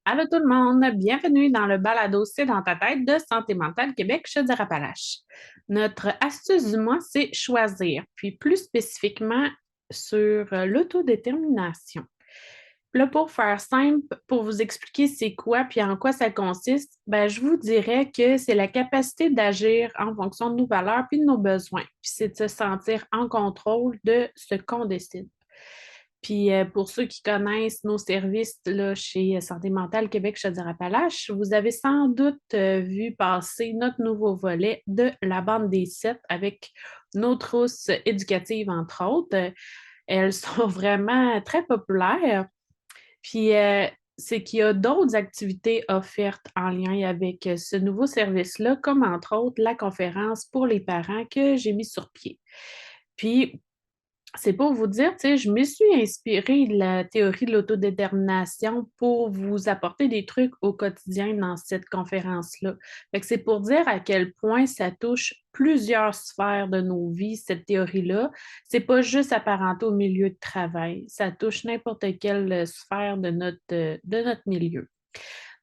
Allô tout le monde, bienvenue dans le balado C'est dans ta tête de Santé mentale Québec Chaudière-Appalaches. Notre astuce du mois, c'est choisir, puis plus spécifiquement sur l'autodétermination. Là, pour faire simple, pour vous expliquer c'est quoi puis en quoi ça consiste, ben, je vous dirais que c'est la capacité d'agir en fonction de nos valeurs puis de nos besoins. Puis c'est de se sentir en contrôle de ce qu'on décide. Puis pour ceux qui connaissent nos services là, chez Santé mentale Québec Chaudière-Appalaches, vous avez sans doute vu passer notre nouveau volet de la bande des sept avec nos trousses éducatives, entre autres. Elles sont vraiment très populaires. Puis c'est qu'il y a d'autres activités offertes en lien avec ce nouveau service-là, comme entre autres la conférence pour les parents que j'ai mis sur pied. Puis c'est pour vous dire, tu sais, je me suis inspirée de la théorie de l'autodétermination pour vous apporter des trucs au quotidien dans cette conférence-là. Fait que c'est pour dire à quel point ça touche plusieurs sphères de nos vies, cette théorie-là. C'est pas juste apparenté au milieu de travail. Ça touche n'importe quelle sphère de notre milieu.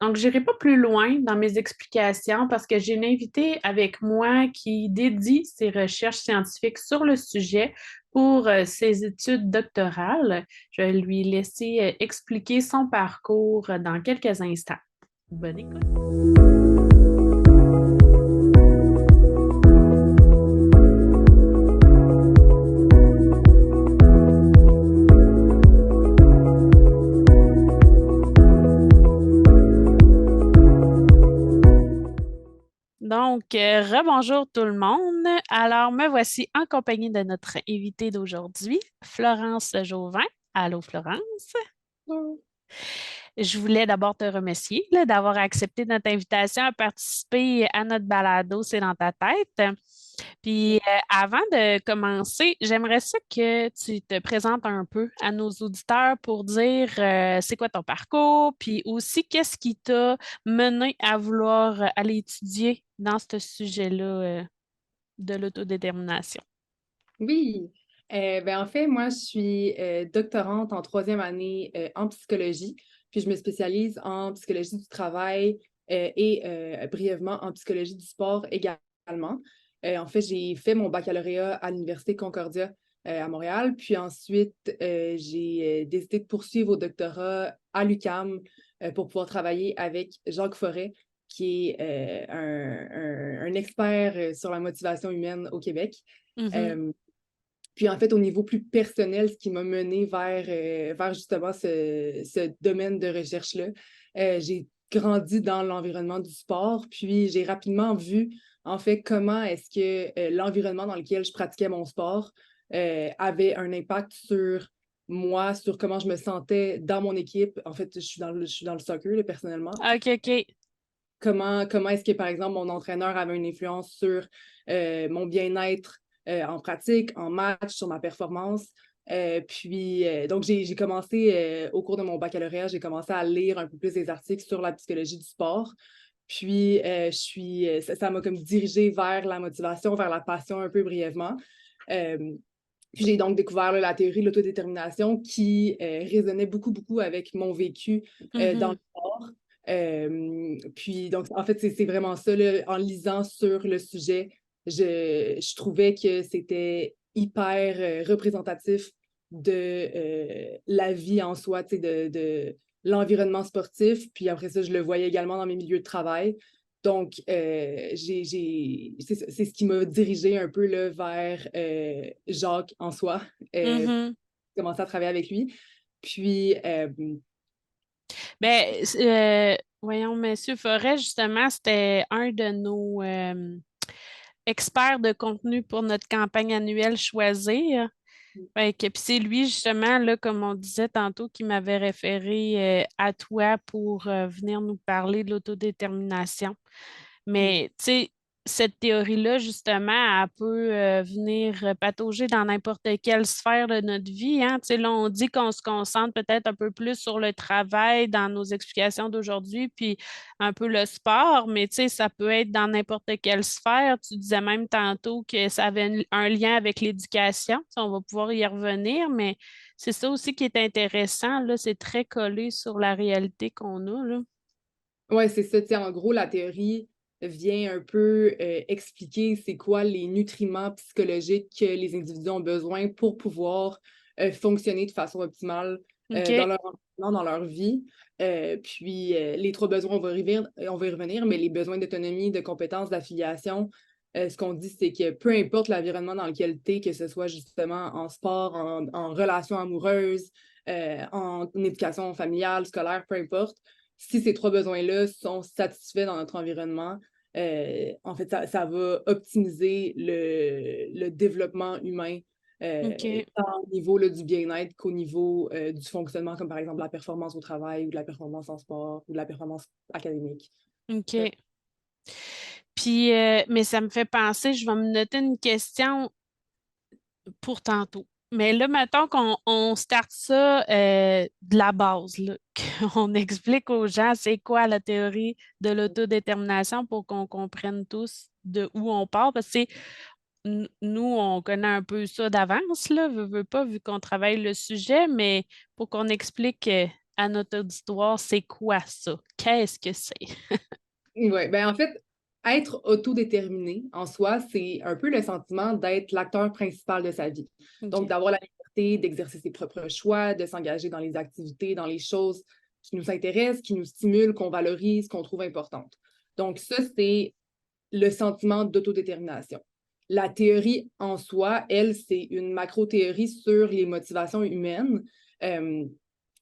Donc, je n'irai pas plus loin dans mes explications parce que j'ai une invitée avec moi qui dédie ses recherches scientifiques sur le sujet pour ses études doctorales. Je vais lui laisser expliquer son parcours dans quelques instants. Bonne écoute. Donc, rebonjour tout le monde. Alors, me voici en compagnie de notre invitée d'aujourd'hui, Florence Jauvin. Allô, Florence. Je voulais d'abord te remercier là, d'avoir accepté notre invitation à participer à notre balado C'est dans ta tête. Puis avant de commencer, j'aimerais ça que tu te présentes un peu à nos auditeurs pour dire c'est quoi ton parcours, puis aussi qu'est-ce qui t'a mené à vouloir aller étudier dans ce sujet-là de l'autodétermination. Oui, en fait, moi, je suis doctorante en troisième année en psychologie, puis je me spécialise en psychologie du travail et brièvement en psychologie du sport également. En fait, j'ai fait mon baccalauréat à l'Université Concordia à Montréal, puis ensuite, j'ai décidé de poursuivre au doctorat à l'UQAM pour pouvoir travailler avec Jacques Forêt, qui est un expert sur la motivation humaine au Québec. Mhm. Euh, Puis en fait, au niveau plus personnel, ce qui m'a mené vers justement ce domaine de recherche-là, j'ai grandi dans l'environnement du sport, puis j'ai rapidement vu en fait comment est-ce que l'environnement dans lequel je pratiquais mon sport avait un impact sur moi, sur comment je me sentais dans mon équipe. En fait, je suis dans le soccer, là, personnellement. OK, OK. Comment est-ce que, par exemple, mon entraîneur avait une influence sur mon bien-être en pratique, en match, sur ma performance. Donc, j'ai commencé, au cours de mon baccalauréat, j'ai commencé à lire un peu plus des articles sur la psychologie du sport. Puis, ça m'a comme dirigée vers la motivation, vers la passion un peu brièvement. Euh, Puis j'ai donc découvert là, la théorie de l'autodétermination qui résonnait beaucoup, beaucoup avec mon vécu dans le Mhm. sport. Puis donc, en fait, c'est vraiment ça, là, en lisant sur le sujet, je trouvais que c'était hyper représentatif de la vie en soi, tu sais, de l'environnement sportif. Puis après ça, je le voyais également dans mes milieux de travail. Donc, c'est ce qui m'a dirigé un peu là, vers Jacques en soi. J'ai Mhm. commencé à travailler avec lui. Puis, Ben, voyons, Monsieur Forêt, justement, c'était un de nos experts de contenu pour notre campagne annuelle Choisir. Fait que, puis c'est lui, justement, là, comme on disait tantôt, qui m'avait référé à toi pour venir nous parler de l'autodétermination. Mais, tu sais, cette théorie-là, justement, elle peut venir patauger dans n'importe quelle sphère de notre vie, hein. Tu sais, là, on dit qu'on se concentre peut-être un peu plus sur le travail dans nos explications d'aujourd'hui, puis un peu le sport, mais tu sais, ça peut être dans n'importe quelle sphère. Tu disais même tantôt que ça avait un lien avec l'éducation. Ça, on va pouvoir y revenir, mais c'est ça aussi qui est intéressant, là. C'est très collé sur la réalité qu'on a, là. Ouais, c'est ça. Tu sais, en gros, la théorie vient un peu expliquer c'est quoi les nutriments psychologiques que les individus ont besoin pour pouvoir fonctionner de façon optimale OK. dans leur environnement, dans leur vie. Puis les trois besoins, on va y revenir, mais les besoins d'autonomie, de compétences, d'affiliation, ce qu'on dit, c'est que peu importe l'environnement dans lequel tu es, que ce soit justement en sport, en relation amoureuse, en éducation familiale, scolaire, peu importe, si ces trois besoins-là sont satisfaits dans notre environnement, en fait, ça va optimiser le développement humain, OK. tant au niveau là, du bien-être qu'au niveau du fonctionnement, comme par exemple la performance au travail ou de la performance en sport ou de la performance académique. OK. Puis, mais ça me fait penser, je vais me noter une question pour tantôt. Mais là, mettons qu'on starte ça de la base, là, qu'on explique aux gens c'est quoi la théorie de l'autodétermination pour qu'on comprenne tous de où on part. Parce que nous, on connaît un peu ça d'avance, là, veut pas, vu qu'on travaille le sujet, mais pour qu'on explique à notre auditoire c'est quoi ça, qu'est-ce que c'est. Oui, ben en fait, être autodéterminé en soi, c'est un peu le sentiment d'être l'acteur principal de sa vie. Donc, OK. d'avoir la liberté d'exercer ses propres choix, de s'engager dans les activités, dans les choses qui nous intéressent, qui nous stimulent, qu'on valorise, qu'on trouve importantes. Donc, ça, c'est le sentiment d'autodétermination. La théorie en soi, elle, c'est une macro-théorie sur les motivations humaines.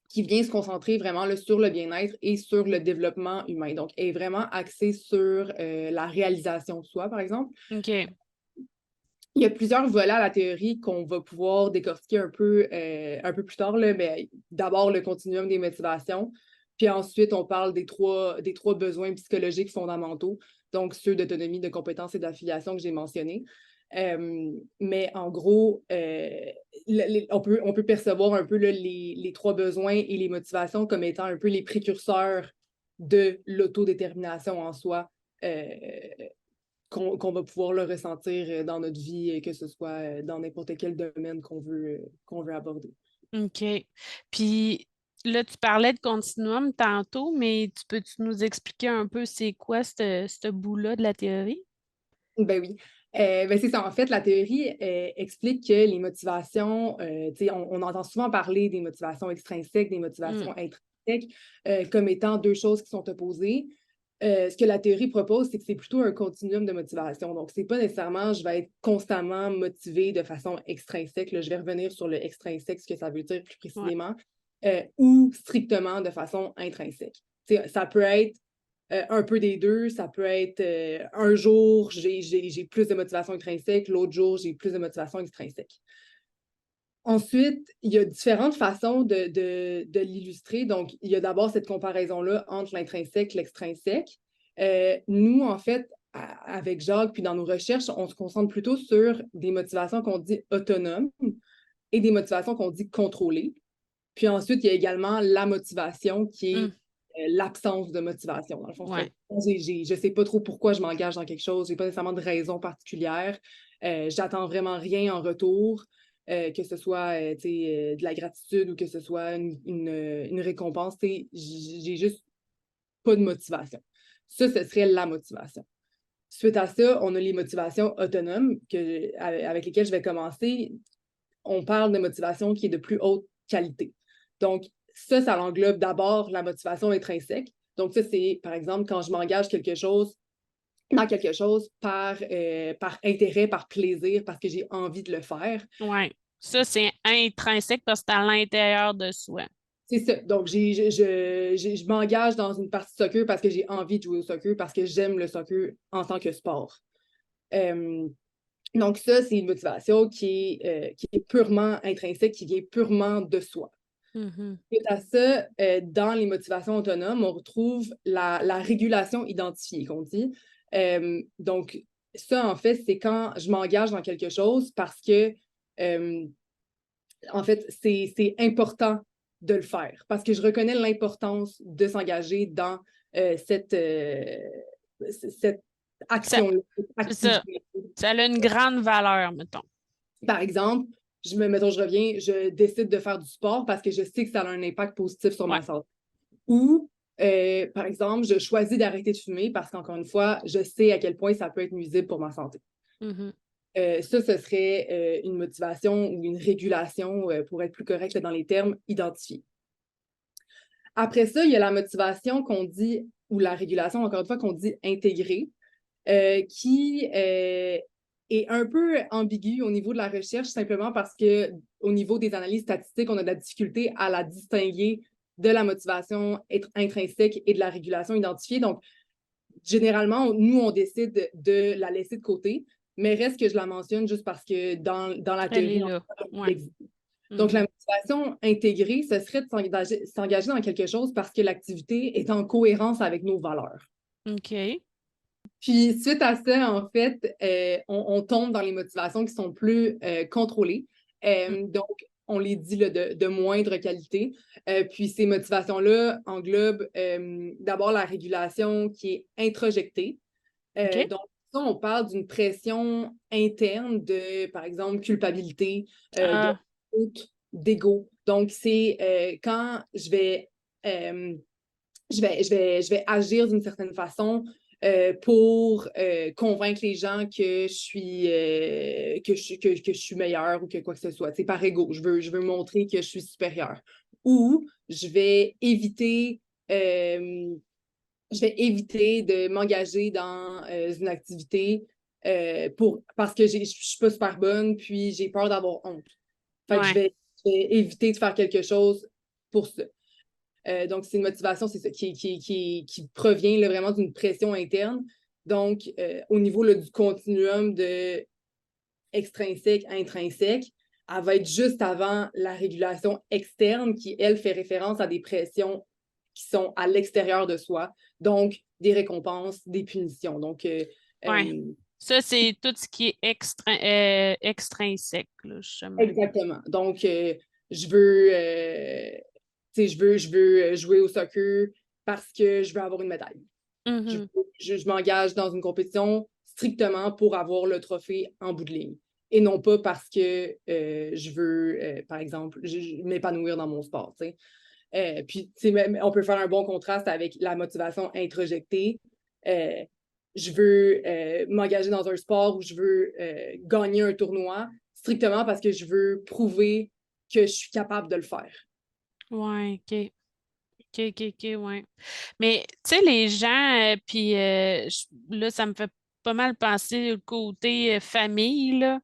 Qui vient se concentrer vraiment là, sur le bien-être et sur le développement humain. Donc, est vraiment axée sur la réalisation de soi, par exemple. OK. Il y a plusieurs volets à la théorie qu'on va pouvoir décortiquer un peu plus tard. Là, mais d'abord, le continuum des motivations. Puis ensuite, on parle des trois besoins psychologiques fondamentaux, donc ceux d'autonomie, de compétence et d'affiliation que j'ai mentionnés. Mais en gros, on peut percevoir un peu là, les trois besoins et les motivations comme étant un peu les précurseurs de l'autodétermination en soi, euh, qu'on va pouvoir le ressentir dans notre vie, que ce soit dans n'importe quel domaine qu'on veut aborder. OK. Puis là, tu parlais de continuum tantôt, mais peux-tu nous expliquer un peu c'est quoi ce bout-là de la théorie? Ben oui. Ben c'est ça. En fait, la théorie explique que les motivations, tu sais, on entend souvent parler des motivations extrinsèques, des motivations Hmm. intrinsèques, comme étant deux choses qui sont opposées. Ce que la théorie propose, c'est que c'est plutôt un continuum de motivation. Donc, c'est pas nécessairement je vais être constamment motivé de façon extrinsèque. Là, je vais revenir sur le extrinsèque, ce que ça veut dire plus Ouais. précisément, ou strictement de façon intrinsèque. Tu sais, ça peut être un peu des deux. Ça peut être un jour, j'ai plus de motivation intrinsèque, l'autre jour, j'ai plus de motivation extrinsèque. Ensuite, il y a différentes façons de l'illustrer. Donc, il y a d'abord cette comparaison-là entre l'intrinsèque et l'extrinsèque. Nous, en fait, avec Jacques, puis dans nos recherches, on se concentre plutôt sur des motivations qu'on dit autonomes et des motivations qu'on dit contrôlées. Puis ensuite, il y a également la motivation qui Hmm. est l'absence de motivation. Dans le fond, Ouais. je ne sais pas trop pourquoi je m'engage dans quelque chose, je n'ai pas nécessairement de raison particulière. J'attends vraiment rien en retour, que ce soit de la gratitude ou que ce soit une récompense. J'ai juste pas de motivation. Ça, ce serait la motivation. Suite à ça, on a les motivations autonomes avec lesquelles je vais commencer. On parle de motivation qui est de plus haute qualité. Donc, ça englobe d'abord la motivation intrinsèque. Donc, ça, c'est, par exemple, quand je m'engage dans quelque chose par intérêt, par plaisir, parce que j'ai envie de le faire. Ouais. Ça, c'est intrinsèque parce que c'est à l'intérieur de soi. C'est ça. Donc, je m'engage dans une partie de soccer parce que j'ai envie de jouer au soccer, parce que j'aime le soccer en tant que sport. Euh, donc, ça, c'est une motivation qui est purement intrinsèque, qui vient purement de soi. Mhm. Suite à ça, dans les motivations autonomes, on retrouve la régulation identifiée, qu'on dit. Donc, ça, en fait, c'est quand je m'engage dans quelque chose parce que, en fait, c'est important de le faire parce que je reconnais l'importance de s'engager dans cette Ça, action-là, cette c'est ça. activité. Ça a une grande valeur, mettons. Par exemple, mettons, je reviens, je décide de faire du sport parce que je sais que ça a un impact positif sur Ouais. ma santé. Ou, par exemple, je choisis d'arrêter de fumer parce qu'encore une fois, je sais à quel point ça peut être nuisible pour ma santé. Mhm. Ça, ce serait une motivation ou une régulation, pour être plus correct dans les termes, identifiés. Après ça, il y a la motivation qu'on dit, ou la régulation, encore une fois, qu'on dit intégrée, qui est un peu ambiguë au niveau de la recherche, simplement parce que au niveau des analyses statistiques, on a de la difficulté à la distinguer de la motivation intrinsèque et de la régulation identifiée. Donc, généralement, nous, on décide de la laisser de côté, mais reste que je la mentionne juste parce que dans la Elle est théorie, là. elle Ouais. existe. Donc, la Mhm. motivation intégrée, ce serait de s'engager dans quelque chose parce que l'activité est en cohérence avec nos valeurs. OK. Puis, suite à ça, en fait, on tombe dans les motivations qui sont plus contrôlées. Mm. Donc, on les dit là, de moindre qualité. Puis, ces motivations-là englobent d'abord la régulation qui est introjectée. OK. Donc, ça, on parle d'une pression interne de, par exemple, culpabilité, de Ah, honte, d'ego. Donc, c'est quand je vais agir d'une certaine façon pour convaincre les gens que je suis meilleure ou que quoi que ce soit. C'est par ego. Je veux montrer que je suis supérieure. Ou euh, je vais éviter de m'engager dans une activité parce que je ne suis pas super bonne, puis j'ai peur d'avoir honte. Fait que ouais. je vais éviter de faire quelque chose pour ça. Donc, c'est une motivation, c'est ça, qui provient là, vraiment d'une pression interne. Donc, au niveau là, du continuum de extrinsèque à intrinsèque, elle va être juste avant la régulation externe qui, elle, fait référence à des pressions qui sont à l'extérieur de soi, donc des récompenses, des punitions. Donc, Ouais. euh, Ça, c'est tout ce qui est extrinsèque, là, justement. exactement. Donc, je veux, je veux jouer au soccer parce que je veux avoir une médaille. Mhm. Je m'engage dans une compétition strictement pour avoir le trophée en bout de ligne et non pas parce que je veux, par exemple, m'épanouir dans mon sport. Puis, on peut faire un bon contraste avec la motivation introjectée. Euh, je veux m'engager dans un sport où je veux gagner un tournoi strictement parce que je veux prouver que je suis capable de le faire. Ouais, OK. OK, OK, OK, ouais. Mais, tu sais, les gens, puis là, ça me fait pas mal penser au côté famille, là,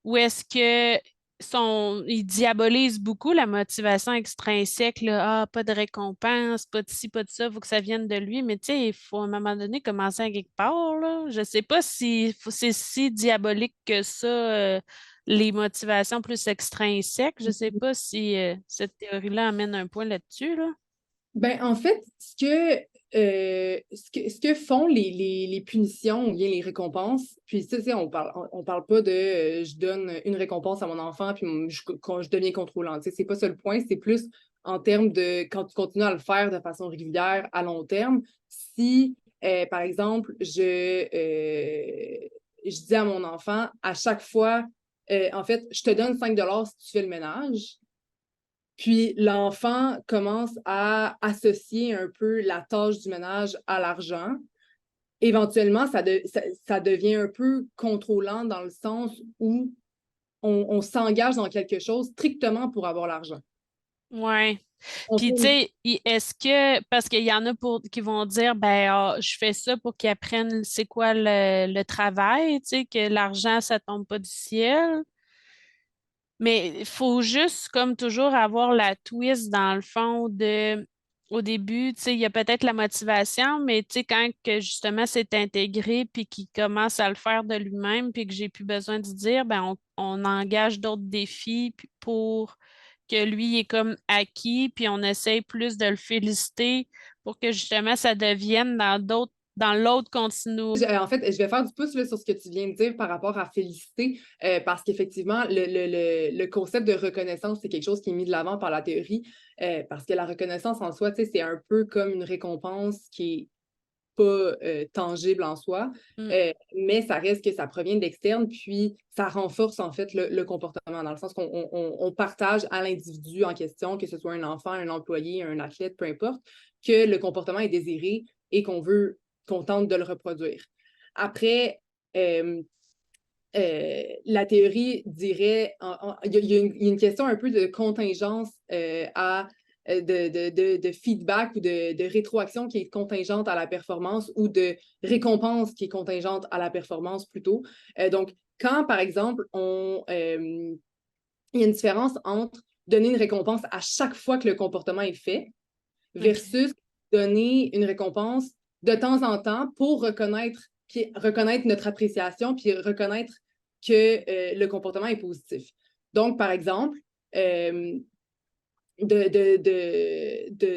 où est-ce que ils diabolisent beaucoup la motivation extrinsèque, là, ah, pas de récompense, pas de ci, pas de ça, faut que ça vienne de lui, mais tu sais, il faut à un moment donné commencer à quelque part, là. Je sais pas si c'est si diabolique que ça, les motivations plus extrinsèques. Je sais pas si cette théorie-là amène un point là-dessus, là. Ben, en fait, ce que font les punitions ou bien les récompenses, puis ça, on parle pas de je donne une récompense à mon enfant puis quand je deviens contrôlant. C'est pas ça le point, c'est plus en termes de quand tu continues à le faire de façon régulière à long terme. Si, par exemple, je dis à mon enfant à chaque fois, en fait, je te donne 5 $ si tu fais le ménage. Puis l'enfant commence à associer un peu la tâche du ménage à l'argent. Éventuellement, ça devient un peu contrôlant dans le sens où on s'engage dans quelque chose strictement pour avoir l'argent. Ouais. On Puis, tu fait- sais, est-ce que, parce qu'il y en a qui vont dire, ben, ah, je fais ça pour qu'ils apprennent c'est quoi le travail, tu sais, que l'argent, ça tombe pas du ciel. Mais il faut juste, comme toujours, avoir la twist dans le fond au début, tu sais, il y a peut-être la motivation, mais tu sais, quand que justement c'est intégré puis qu'il commence à le faire de lui-même puis que j'ai plus besoin de dire, ben on engage d'autres défis pour que lui est comme acquis puis on essaye plus de le féliciter pour que justement ça devienne dans d'autres dans l'autre continuum. En fait, je vais faire du pouce là, sur ce que tu viens de dire par rapport à féliciter, parce qu'effectivement, le concept de reconnaissance, c'est quelque chose qui est mis de l'avant par la théorie, parce que la reconnaissance en soi, c'est un peu comme une récompense qui est pas tangible en soi, mais ça reste que ça provient de l'externe, puis ça renforce en fait le comportement, dans le sens qu'on partage à l'individu en question, que ce soit un enfant, un employé, un athlète, peu importe, que le comportement est désiré et qu'on tente de le reproduire. Après, la théorie dirait, il y a une question un peu de contingence de feedback ou de rétroaction qui est contingente à la performance ou de récompense qui est contingente à la performance plutôt. Donc, quand, par exemple, il y a une différence entre donner une récompense à chaque fois que le comportement est fait versus donner une récompense de temps en temps pour reconnaître notre appréciation puis reconnaître que le comportement est positif. Donc, par exemple, de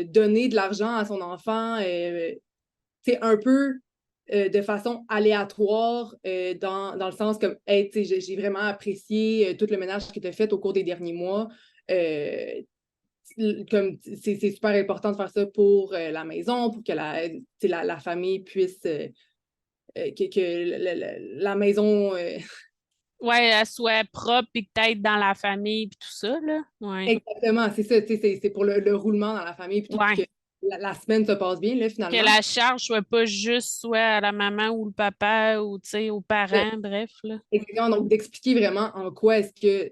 donner de l'argent à son enfant, c'est un peu de façon aléatoire, dans le sens comme hey, j'ai vraiment apprécié tout le ménage que tu as fait au cours des derniers mois. Comme c'est super important de faire ça pour la maison, pour que la famille puisse que la maison Ouais, elle soit propre et que t'aides dans la famille et tout ça, là. Ouais. exactement, c'est ça, c'est pour le roulement dans la famille puis tout, puis Ouais. que la semaine se passe bien, là, Que finalement. la charge soit pas juste soit à la maman ou le papa ou, tu sais, aux parents, bref, là. Exactement, donc d'expliquer vraiment en quoi est-ce que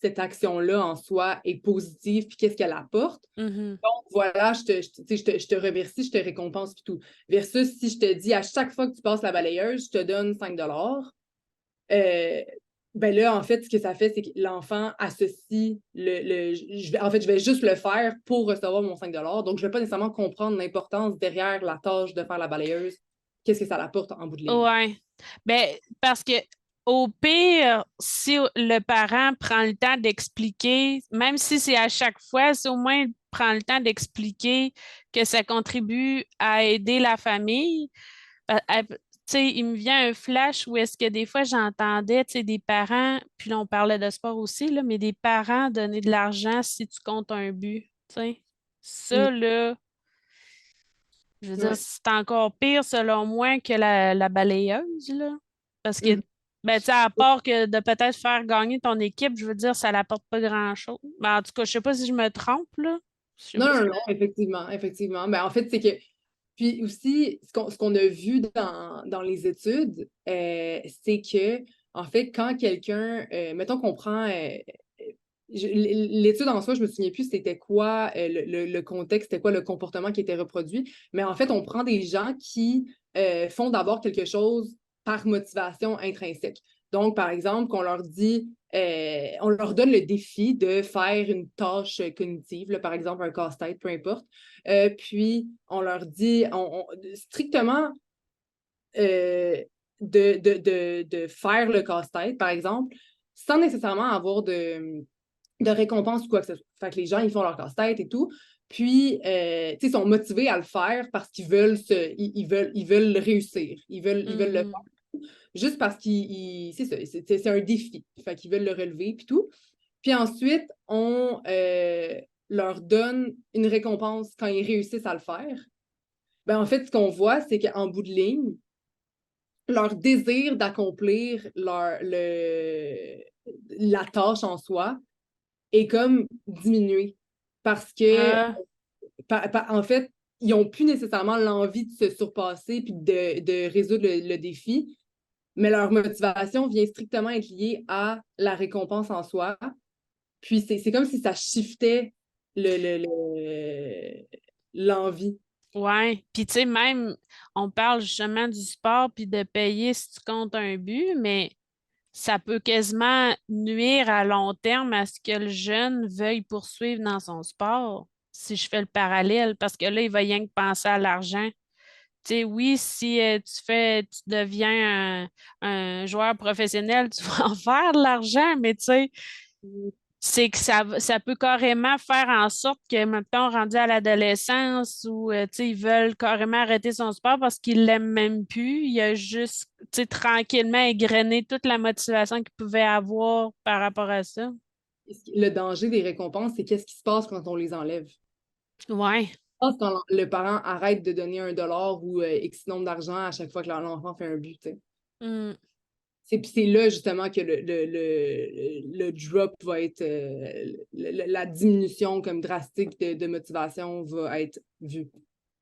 cette action-là en soi est positive puis qu'est-ce qu'elle apporte. Mhm. Donc voilà, je te remercie, je te récompense puis tout. Versus si je te dis à chaque fois que tu passes la balayeuse, je te donne 5 euh, ben là, en fait, ce que ça fait, c'est que l'enfant associe en fait, je vais juste le faire pour recevoir mon 5 donc je ne vais pas nécessairement comprendre l'importance derrière la tâche de faire la balayeuse, qu'est-ce que ça l'apporte en bout de ligne. Ouais. Ben, parce que au pire, si le parent prend le temps d'expliquer, même si c'est à chaque fois, si au moins il prend le temps d'expliquer que ça contribue à aider la famille, tu sais, il me vient un flash où est-ce que des fois j'entendais, tu sais, des parents, puis là on parlait de sport aussi, là, mais des parents donner de l'argent si tu comptes un but, tu sais. Mm. Ça, là, je veux dire, Ouais. c'est encore pire selon moi que la balayeuse, là. Parce que, Mm. ben, tu sais, à part que de peut-être faire gagner ton équipe, je veux dire, ça n'apporte pas grand-chose. Ben, en tout cas, je sais pas si je me trompe, là. Je sais Non, pas non, si... non, effectivement, effectivement. Ben, en fait, c'est que, puis aussi, ce qu'on a vu dans les études, c'est que, en fait, quand quelqu'un, mettons qu'on prend, l'étude en soi, je me souviens plus c'était quoi le contexte, c'était quoi le comportement qui était reproduit, mais en fait, on prend des gens qui font d'abord quelque chose par motivation intrinsèque. Donc, par exemple, qu'on leur dit, on leur donne le défi de faire une tâche cognitive, là, par exemple un casse-tête, peu importe. Puis, on leur dit strictement euh, de faire le casse-tête, par exemple, sans nécessairement avoir de récompense ou quoi que ce soit. Fait que les gens, ils font leur casse-tête et tout. Puis, ils sont motivés à le faire parce qu'ils veulent ils veulent le réussir. Ils veulent le Mhm. faire juste parce c'est ça, c'est un défi. Fait qu'ils veulent le relever puis tout. Puis ensuite, on leur donne une récompense quand ils réussissent à le faire. Ben, en fait, ce qu'on voit, c'est qu'en bout de ligne, leur désir d'accomplir la tâche en soi est comme diminué parce que, Ah, en fait, ils n'ont plus nécessairement l'envie de se surpasser puis de résoudre le défi, mais leur motivation vient strictement être liée à la récompense en soi. Puis c'est comme si ça shiftait l'envie. ouais. Puis, tu sais, même, on parle justement du sport puis de payer si tu comptes un but, mais ça peut quasiment nuire à long terme à ce que le jeune veuille poursuivre dans son sport, si je fais le parallèle, parce que là, il va rien que penser à l'argent. Tu sais, oui, si tu deviens un joueur professionnel, tu vas en faire de l'argent, mais tu sais, c'est que ça peut carrément faire en sorte que, mettons, rendu à l'adolescence, où tu sais, ils veulent carrément arrêter son sport parce qu'ils l'aiment même plus. Il a juste, tu sais, tranquillement égrené toute la motivation qu'il pouvait avoir par rapport à ça. Le danger des récompenses, c'est qu'est-ce qui se passe quand on les enlève. Ouais. Pense quand le parent arrête de donner 1 dollar ou X nombre d'argent à chaque fois que l'enfant fait un but, tu sais. Mm. C'est là justement que le drop va être, la diminution comme drastique de motivation va être vue.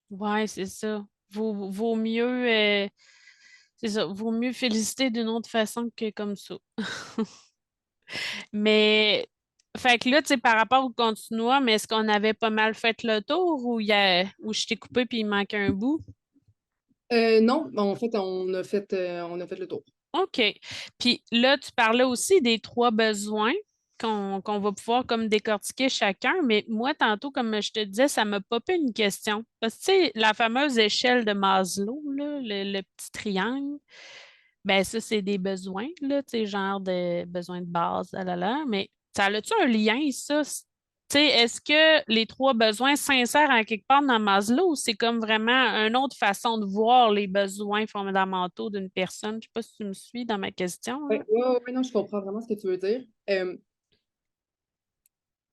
Ouais, c'est ça. Vaut mieux, c'est ça, vaut mieux féliciter d'une autre façon que comme ça. Mais, fait que là, tu sais, par rapport au continuum, mais est-ce qu'on avait pas mal fait le tour ou ou je t'ai coupé puis il manquait un bout? Non, en fait, on a fait le tour. OK. Puis là, tu parlais aussi des trois besoins qu'on va pouvoir comme décortiquer chacun, mais moi, tantôt, comme je te disais, ça m'a popé une question. Parce que, tu sais, la fameuse échelle de Maslow, là, le petit triangle, ben ça, c'est des besoins, là, tu sais, genre de besoins de base, ah là là, mais ça a-tu un lien, ça? Tu sais, est-ce que les trois besoins s'insèrent en quelque part dans Maslow ou c'est comme vraiment une autre façon de voir les besoins fondamentaux d'une personne? Je ne sais pas si tu me suis dans ma question, Oui, là. ouais, non, je comprends vraiment ce que tu veux dire.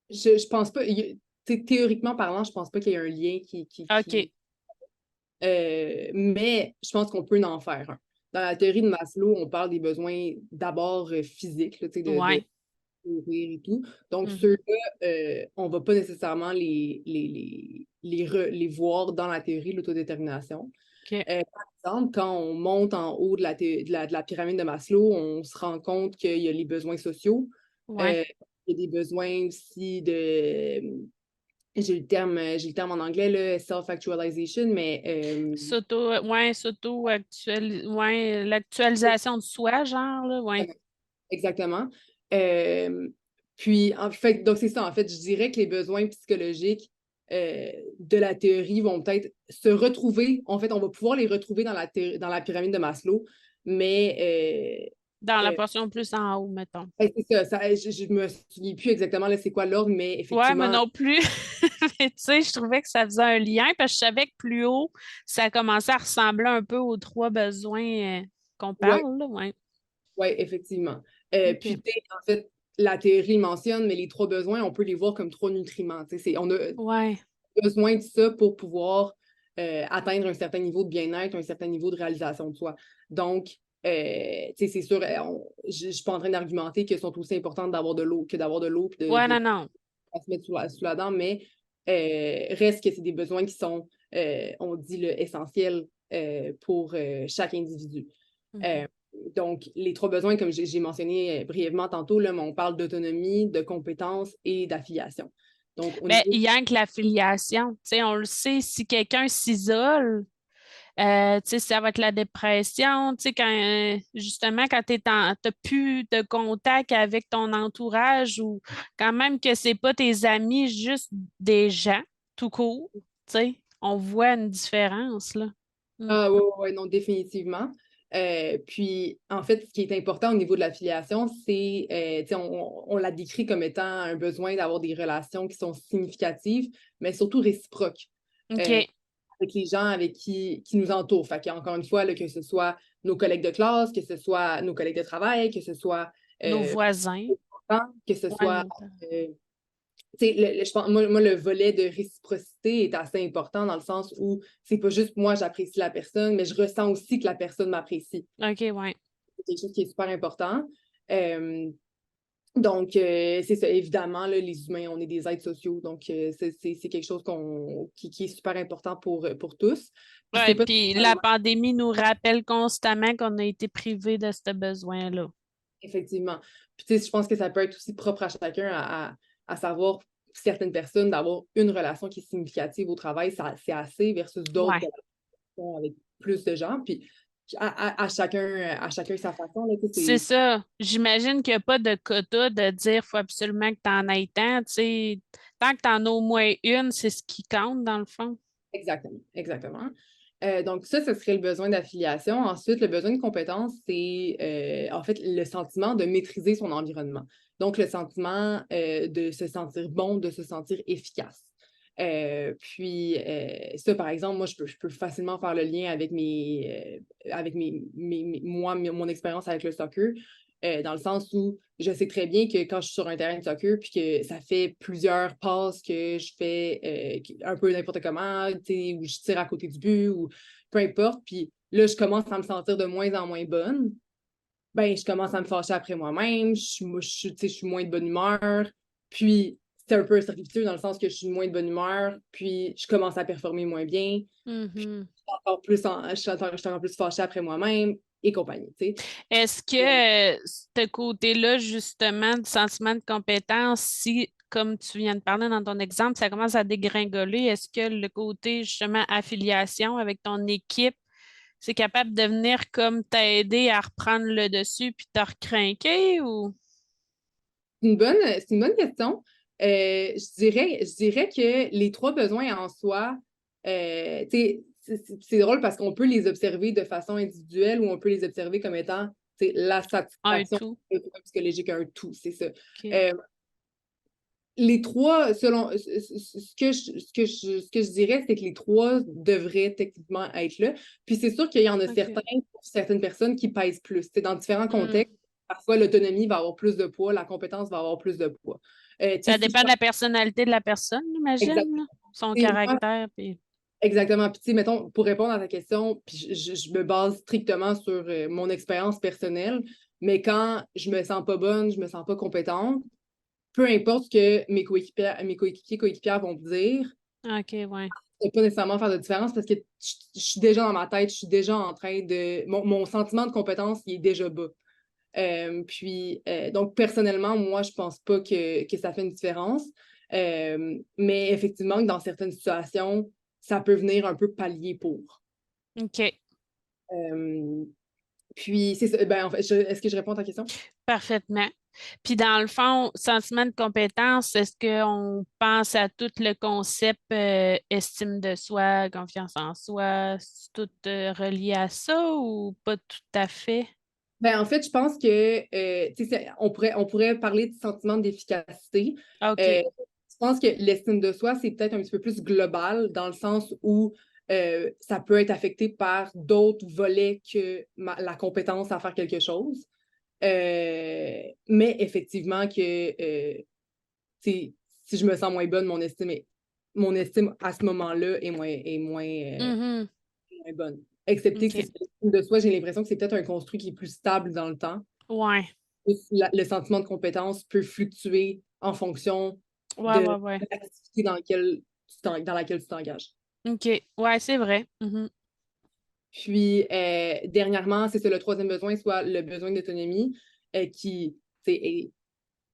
Je pense pas, théoriquement parlant, je pense pas qu'il y ait un lien OK. mais je pense qu'on peut en faire un. Dans la théorie de Maslow, on parle des besoins d'abord physiques, là, tu sais, de Ouais. courir et tout. Donc, Mhm. ceux-là, on ne va pas nécessairement les voir dans la théorie de l'autodétermination. OK. Par exemple, quand on monte en haut de la pyramide de Maslow, on se rend compte qu'il y a les besoins sociaux. Ouais. Euh, il y a des besoins aussi de. J'ai le terme en anglais, là, self-actualization, mais Ouais, l'actualisation de soi, genre, là, ouais. exactement. Euh, Puis, en fait, donc c'est ça, en fait, je dirais que les besoins psychologiques de la théorie vont peut-être se retrouver. En fait, on va pouvoir les retrouver dans la pyramide de Maslow, mais Dans la euh, portion plus en haut, mettons. c'est ça, je me souviens plus exactement là, c'est quoi l'ordre, mais Ouais, mais effectivement, non plus. Mais tu sais, je trouvais que ça faisait un lien parce que je savais que plus haut, ça commençait à ressembler un peu aux trois besoins qu'on ouais, parle, là, ouais. ouais, effectivement. OK. Puis, tu sais, en fait, la théorie le mentionne, mais les trois besoins, on peut les voir comme trois nutriments. Tu sais, on a Ouais. besoin de ça pour pouvoir atteindre un certain niveau de bien-être, un certain niveau de réalisation de soi. Donc, tu sais, c'est sûr, je ne suis pas en train d'argumenter que sont aussi importantes d'avoir de l'eau, que d'avoir de l'eau et Ouais, de non, non. se mettre sous la dent, mais reste que c'est des besoins qui sont, on dit, essentiels pour chaque individu. Mhm. Euh, donc, les trois besoins, comme j'ai mentionné brièvement tantôt, là, mais on parle d'autonomie, de compétence et d'affiliation. Donc, au Ben, niveau. il y a que l'affiliation. Tu sais, on le sait, si quelqu'un s'isole, tu sais, ça va être la dépression, tu sais, quand, justement, quand t'as plus de contact avec ton entourage ou quand même que c'est pas tes amis, juste des gens, tout court, tu sais, on voit une différence, là. Mm. Ah oui, non, définitivement. Puis, en fait, ce qui est important au niveau de l'affiliation, c'est, tu sais, on la décrit comme étant un besoin d'avoir des relations qui sont significatives, mais surtout réciproques euh, OK. avec les gens avec qui nous entourent. Fait qu'encore une fois, là, que ce soit nos collègues de classe, que ce soit nos collègues de travail, que ce soit Nos euh, voisins. que ce Ouais, soit euh, tu sais, je pense, moi, le volet de réciprocité est assez important dans le sens où c'est pas juste moi, j'apprécie la personne, mais je ressens aussi que la personne m'apprécie. OK, ouais. C'est quelque chose qui est super important. Euh, donc, c'est ça, évidemment, là, les humains, on est des êtres sociaux. Donc, c'est quelque chose qui est super important pour tous. Puis, c'est Ouais, pas puis la pandémie nous rappelle constamment qu'on a été privés de ce besoin-là. effectivement. Puis, tu sais, je pense que ça peut être aussi propre à chacun à savoir certaines personnes d'avoir une relation qui est significative au travail, c'est assez versus d'autres Ouais. avec plus de gens. Puis à chacun sa façon. Là, C'est ça. J'imagine qu'il n'y a pas de quota de dire qu'il faut absolument que tu en aies tant. Tu sais, tant que tu en as au moins une, c'est ce qui compte dans le fond. exactement, exactement. Donc ça, ce serait le besoin d'affiliation. Ensuite, le besoin de compétence, c'est en fait le sentiment de maîtriser son environnement. Donc, le sentiment de se sentir bon, de se sentir efficace. Ça, par exemple, moi, je peux facilement faire le lien avec mon expérience avec le soccer, dans le sens où je sais très bien que quand je suis sur un terrain de soccer, puis que ça fait plusieurs passes que je fais un peu n'importe comment, ou je tire à côté du but, ou peu importe, puis là, je commence à me sentir de moins en moins bonne, ben, je commence à me fâcher après moi-même, je suis moins de bonne humeur, puis c'est un peu un cercle vicieux dans le sens que je suis moins de bonne humeur, puis je commence à performer moins bien, puis Mhm. je suis encore plus fâchée après moi-même et compagnie, tu sais. Est-ce que ce côté-là, justement, du sentiment de compétence, si, comme tu viens de parler dans ton exemple, ça commence à dégringoler, est-ce que le côté, justement, affiliation avec ton équipe, c'est capable de venir comme t'aider à reprendre le dessus puis te recrinquer ou? C'est une bonne question. Je dirais que les trois besoins en soi, tu sais, c'est drôle parce qu'on peut les observer de façon individuelle ou on peut les observer comme étant la Un satisfaction tout. psychologique, un tout, c'est ça. OK. Euh, les trois, selon ce que je dirais, c'est que les trois devraient techniquement être là. Puis c'est sûr qu'il y en a OK. certains, pour certaines personnes, qui pèsent plus. Dans différents Hmm. contextes, parfois l'autonomie va avoir plus de poids, la compétence va avoir plus de poids. Ça Si je dépend de pense la personnalité de la personne, j'imagine, là. exactement, Son moi, caractère, puis... exactement. Puis, mettons, pour répondre à ta question, puis je me base strictement sur mon expérience personnelle, mais quand je me sens pas bonne, je me sens pas compétente, peu importe ce que coéquipières vont me dire, OK, ouais. ça ne pas nécessairement faire de différence parce que je suis déjà dans ma tête, je suis déjà en train de. Mon sentiment de compétence, il est déjà bas. Donc, personnellement, moi, je pense pas que ça fait une différence. Mais effectivement, dans certaines situations, ça peut venir un peu pallier pour. OK. Euh, c'est ça. Ben, en fait, est-ce que je réponds à ta question? Parfaitement. Puis dans le fond, sentiment de compétence, est-ce qu'on pense à tout le concept estime de soi, confiance en soi, c'est tout relié à ça ou pas tout à fait? Ben, en fait, je pense que on pourrait parler de sentiment d'efficacité. OK. Je pense que l'estime de soi, c'est peut-être un petit peu plus global dans le sens où ça peut être affecté par d'autres volets que la compétence à faire quelque chose. Mais effectivement que si je me sens moins bonne, mon estime à ce moment-là Mhm. moins bonne. Excepté que c'est OK. l'estime de soi, j'ai l'impression que c'est peut-être un construit qui est plus stable dans le temps. Ouais. Le sentiment de compétence peut fluctuer en fonction Ouais, de ouais, ouais. l'activité dans laquelle tu t'engages. OK. Ouais, c'est vrai. Mhm. Puis, dernièrement, c'est ça, le troisième besoin, soit le besoin d'autonomie, qui est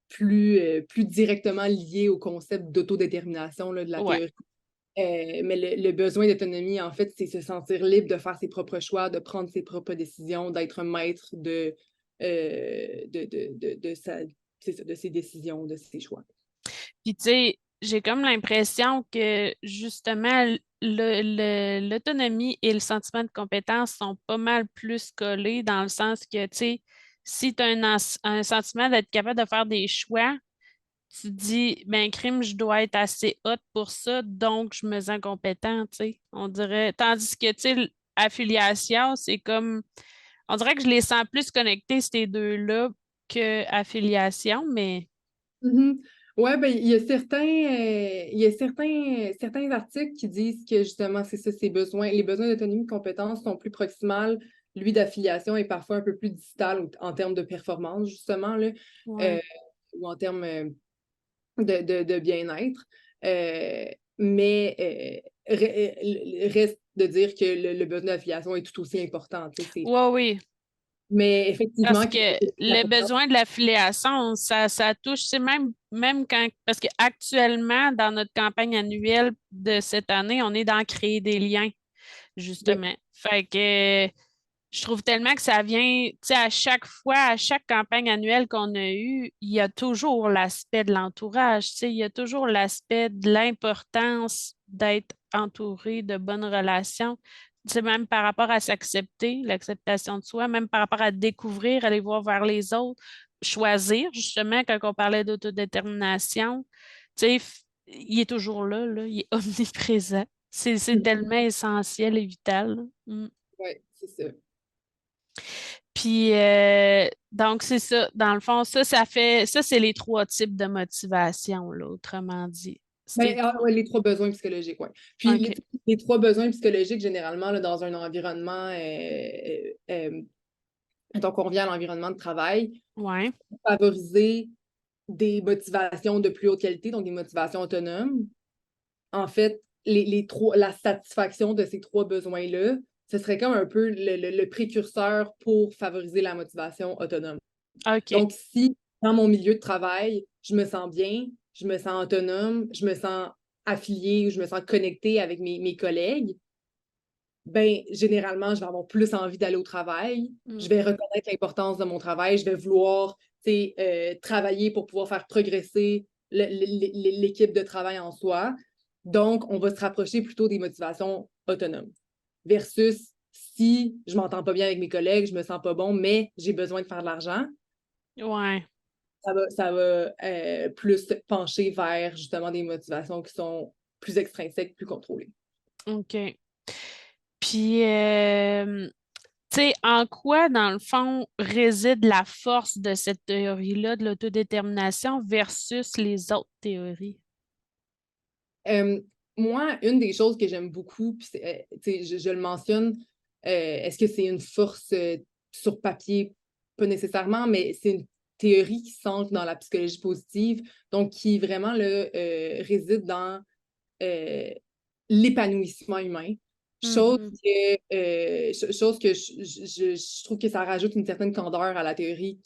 plus directement lié au concept d'autodétermination là, de la Ouais. théorie. Mais le besoin d'autonomie, en fait, c'est se sentir libre de faire ses propres choix, de prendre ses propres décisions, d'être maître de ses décisions, de ses choix. Puis, tu sais, j'ai comme l'impression que justement, l'autonomie et le sentiment de compétence sont pas mal plus collés dans le sens que, tu sais, si tu as un sentiment d'être capable de faire des choix, tu dis, ben, crime, je dois être assez haute pour ça, donc je me sens compétent, tu sais. On dirait, tandis que, tu sais, affiliation, c'est comme, on dirait que je les sens plus connectés, ces deux-là, que affiliation, mais. Mhm. Ouais, ben, il y a certains articles qui disent que justement, c'est ça, les besoins d'autonomie de compétences sont plus proximales, lui d'affiliation est parfois un peu plus distal en termes de performance, justement, là, euh, Ouais. ou en termes de bien-être. Euh, mais reste de dire que le besoin d'affiliation est tout aussi important. Ouais, oui. Mais Parce effectivement, que la le compétence. besoin de l'affiliation, ça touche, c'est même quand, parce qu'actuellement, dans notre campagne annuelle de cette année, on est dans créer des liens, justement. Fait que je trouve tellement que ça vient, tu sais, à chaque fois, à chaque campagne annuelle qu'on a eue, il y a toujours l'aspect de l'entourage, tu sais, il y a toujours l'aspect de l'importance d'être entouré de bonnes relations. C'est même par rapport à s'accepter, l'acceptation de soi, même par rapport à découvrir, aller voir vers les autres, choisir, justement, quand on parlait d'autodétermination, tu sais, il est toujours là, il est omniprésent. C'est tellement essentiel et vital. Là. Mm. Oui, c'est ça. Puis, donc, c'est ça. Dans le fond, ça, c'est les trois types de motivation, là, autrement dit. Ben, ouais, les trois besoins psychologiques, oui. Puis OK. les trois besoins psychologiques, généralement, là, dans un environnement, donc on revient à l'environnement de travail, Ouais. favoriser des motivations de plus haute qualité, donc des motivations autonomes. En fait, la satisfaction de ces trois besoins-là, ce serait comme un peu le précurseur pour favoriser la motivation autonome. OK. Donc, si dans mon milieu de travail, je me sens bien, je me sens autonome, je me sens affiliée ou je me sens connectée avec mes collègues, ben, généralement, je vais avoir plus envie d'aller au travail. Mm. Je vais reconnaître l'importance de mon travail. Je vais vouloir travailler pour pouvoir faire progresser l'équipe de travail en soi. Donc, on va se rapprocher plutôt des motivations autonomes. Versus si je m'entends pas bien avec mes collègues, je me sens pas bon, mais j'ai besoin de faire de l'argent, Ouais. ça va plus pencher vers justement des motivations qui sont plus extrinsèques, plus contrôlées. OK. Puis, tu sais, en quoi, dans le fond, réside la force de cette théorie-là de l'autodétermination versus les autres théories? Euh, Moi, une des choses que j'aime beaucoup, puis je le mentionne, est-ce que c'est une force sur papier? Pas nécessairement, mais c'est une théorie qui s'ancre dans la psychologie positive, donc qui vraiment réside dans euh, l'épanouissement humain. Mhm. Chose que je trouve que ça rajoute une certaine candeur à la théorie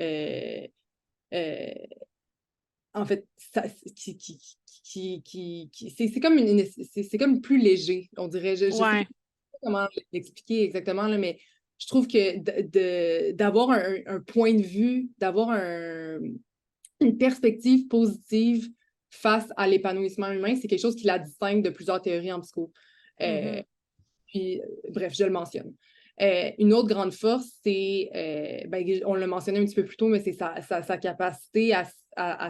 euh, en fait, c'est comme c'est comme plus léger, on dirait. Je sais pas Ouais, comment l'expliquer exactement, là, mais je trouve que d'avoir un point de vue, d'avoir une perspective positive face à l'épanouissement humain, c'est quelque chose qui la distingue de plusieurs théories en psycho. Euh, mhm. puis, bref, je le mentionne. Une autre grande force, c'est, ben, on l'a mentionné un petit peu plus tôt, mais c'est sa capacité à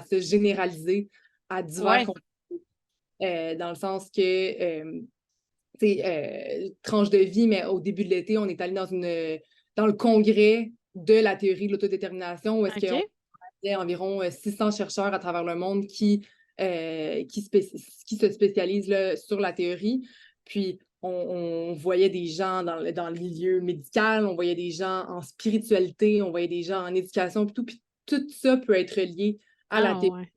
se généraliser à divers Ouais, contextes. Dans le sens que, tranche de vie, mais au début de l'été, on est allé dans le congrès de la théorie de l'autodétermination, où est-ce qu'on OK. avait environ 600 chercheurs à travers le monde qui se spécialisent là, sur la théorie. Puis, on voyait des gens dans le milieu médical, on voyait des gens en spiritualité, on voyait des gens en éducation, puis tout ça peut être lié à la Ah théorie ouais. de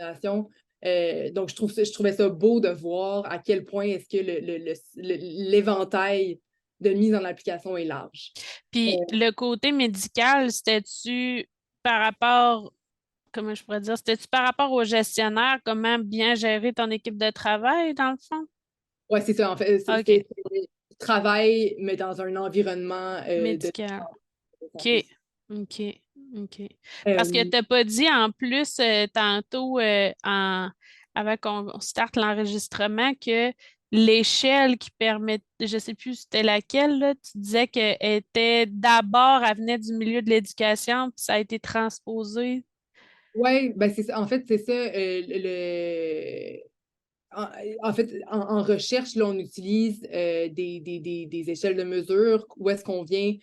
l'autodétermination. Donc, je trouvais ça beau de voir à quel point est-ce que l'éventail de mise en application est large. Puis le côté médical, c'était-tu par rapport, comment je pourrais dire, c'était-tu par rapport au gestionnaire, comment bien gérer ton équipe de travail, dans le fond? Oui, c'est ça. En fait, OK. c'est du travail, mais dans un environnement de Médical. santé. OK. OK. OK. Parce que Euh, tu n'as pas dit en plus tantôt, avant qu'on starte l'enregistrement, que l'échelle qui permet, je ne sais plus c'était laquelle, là, tu disais qu'elle était d'abord, elle venait du milieu de l'éducation, puis ça a été transposé. ouais, ben c'est ça. En fait, c'est ça. En, en fait, en recherche, là, on utilise des échelles de mesure où est-ce qu'on vient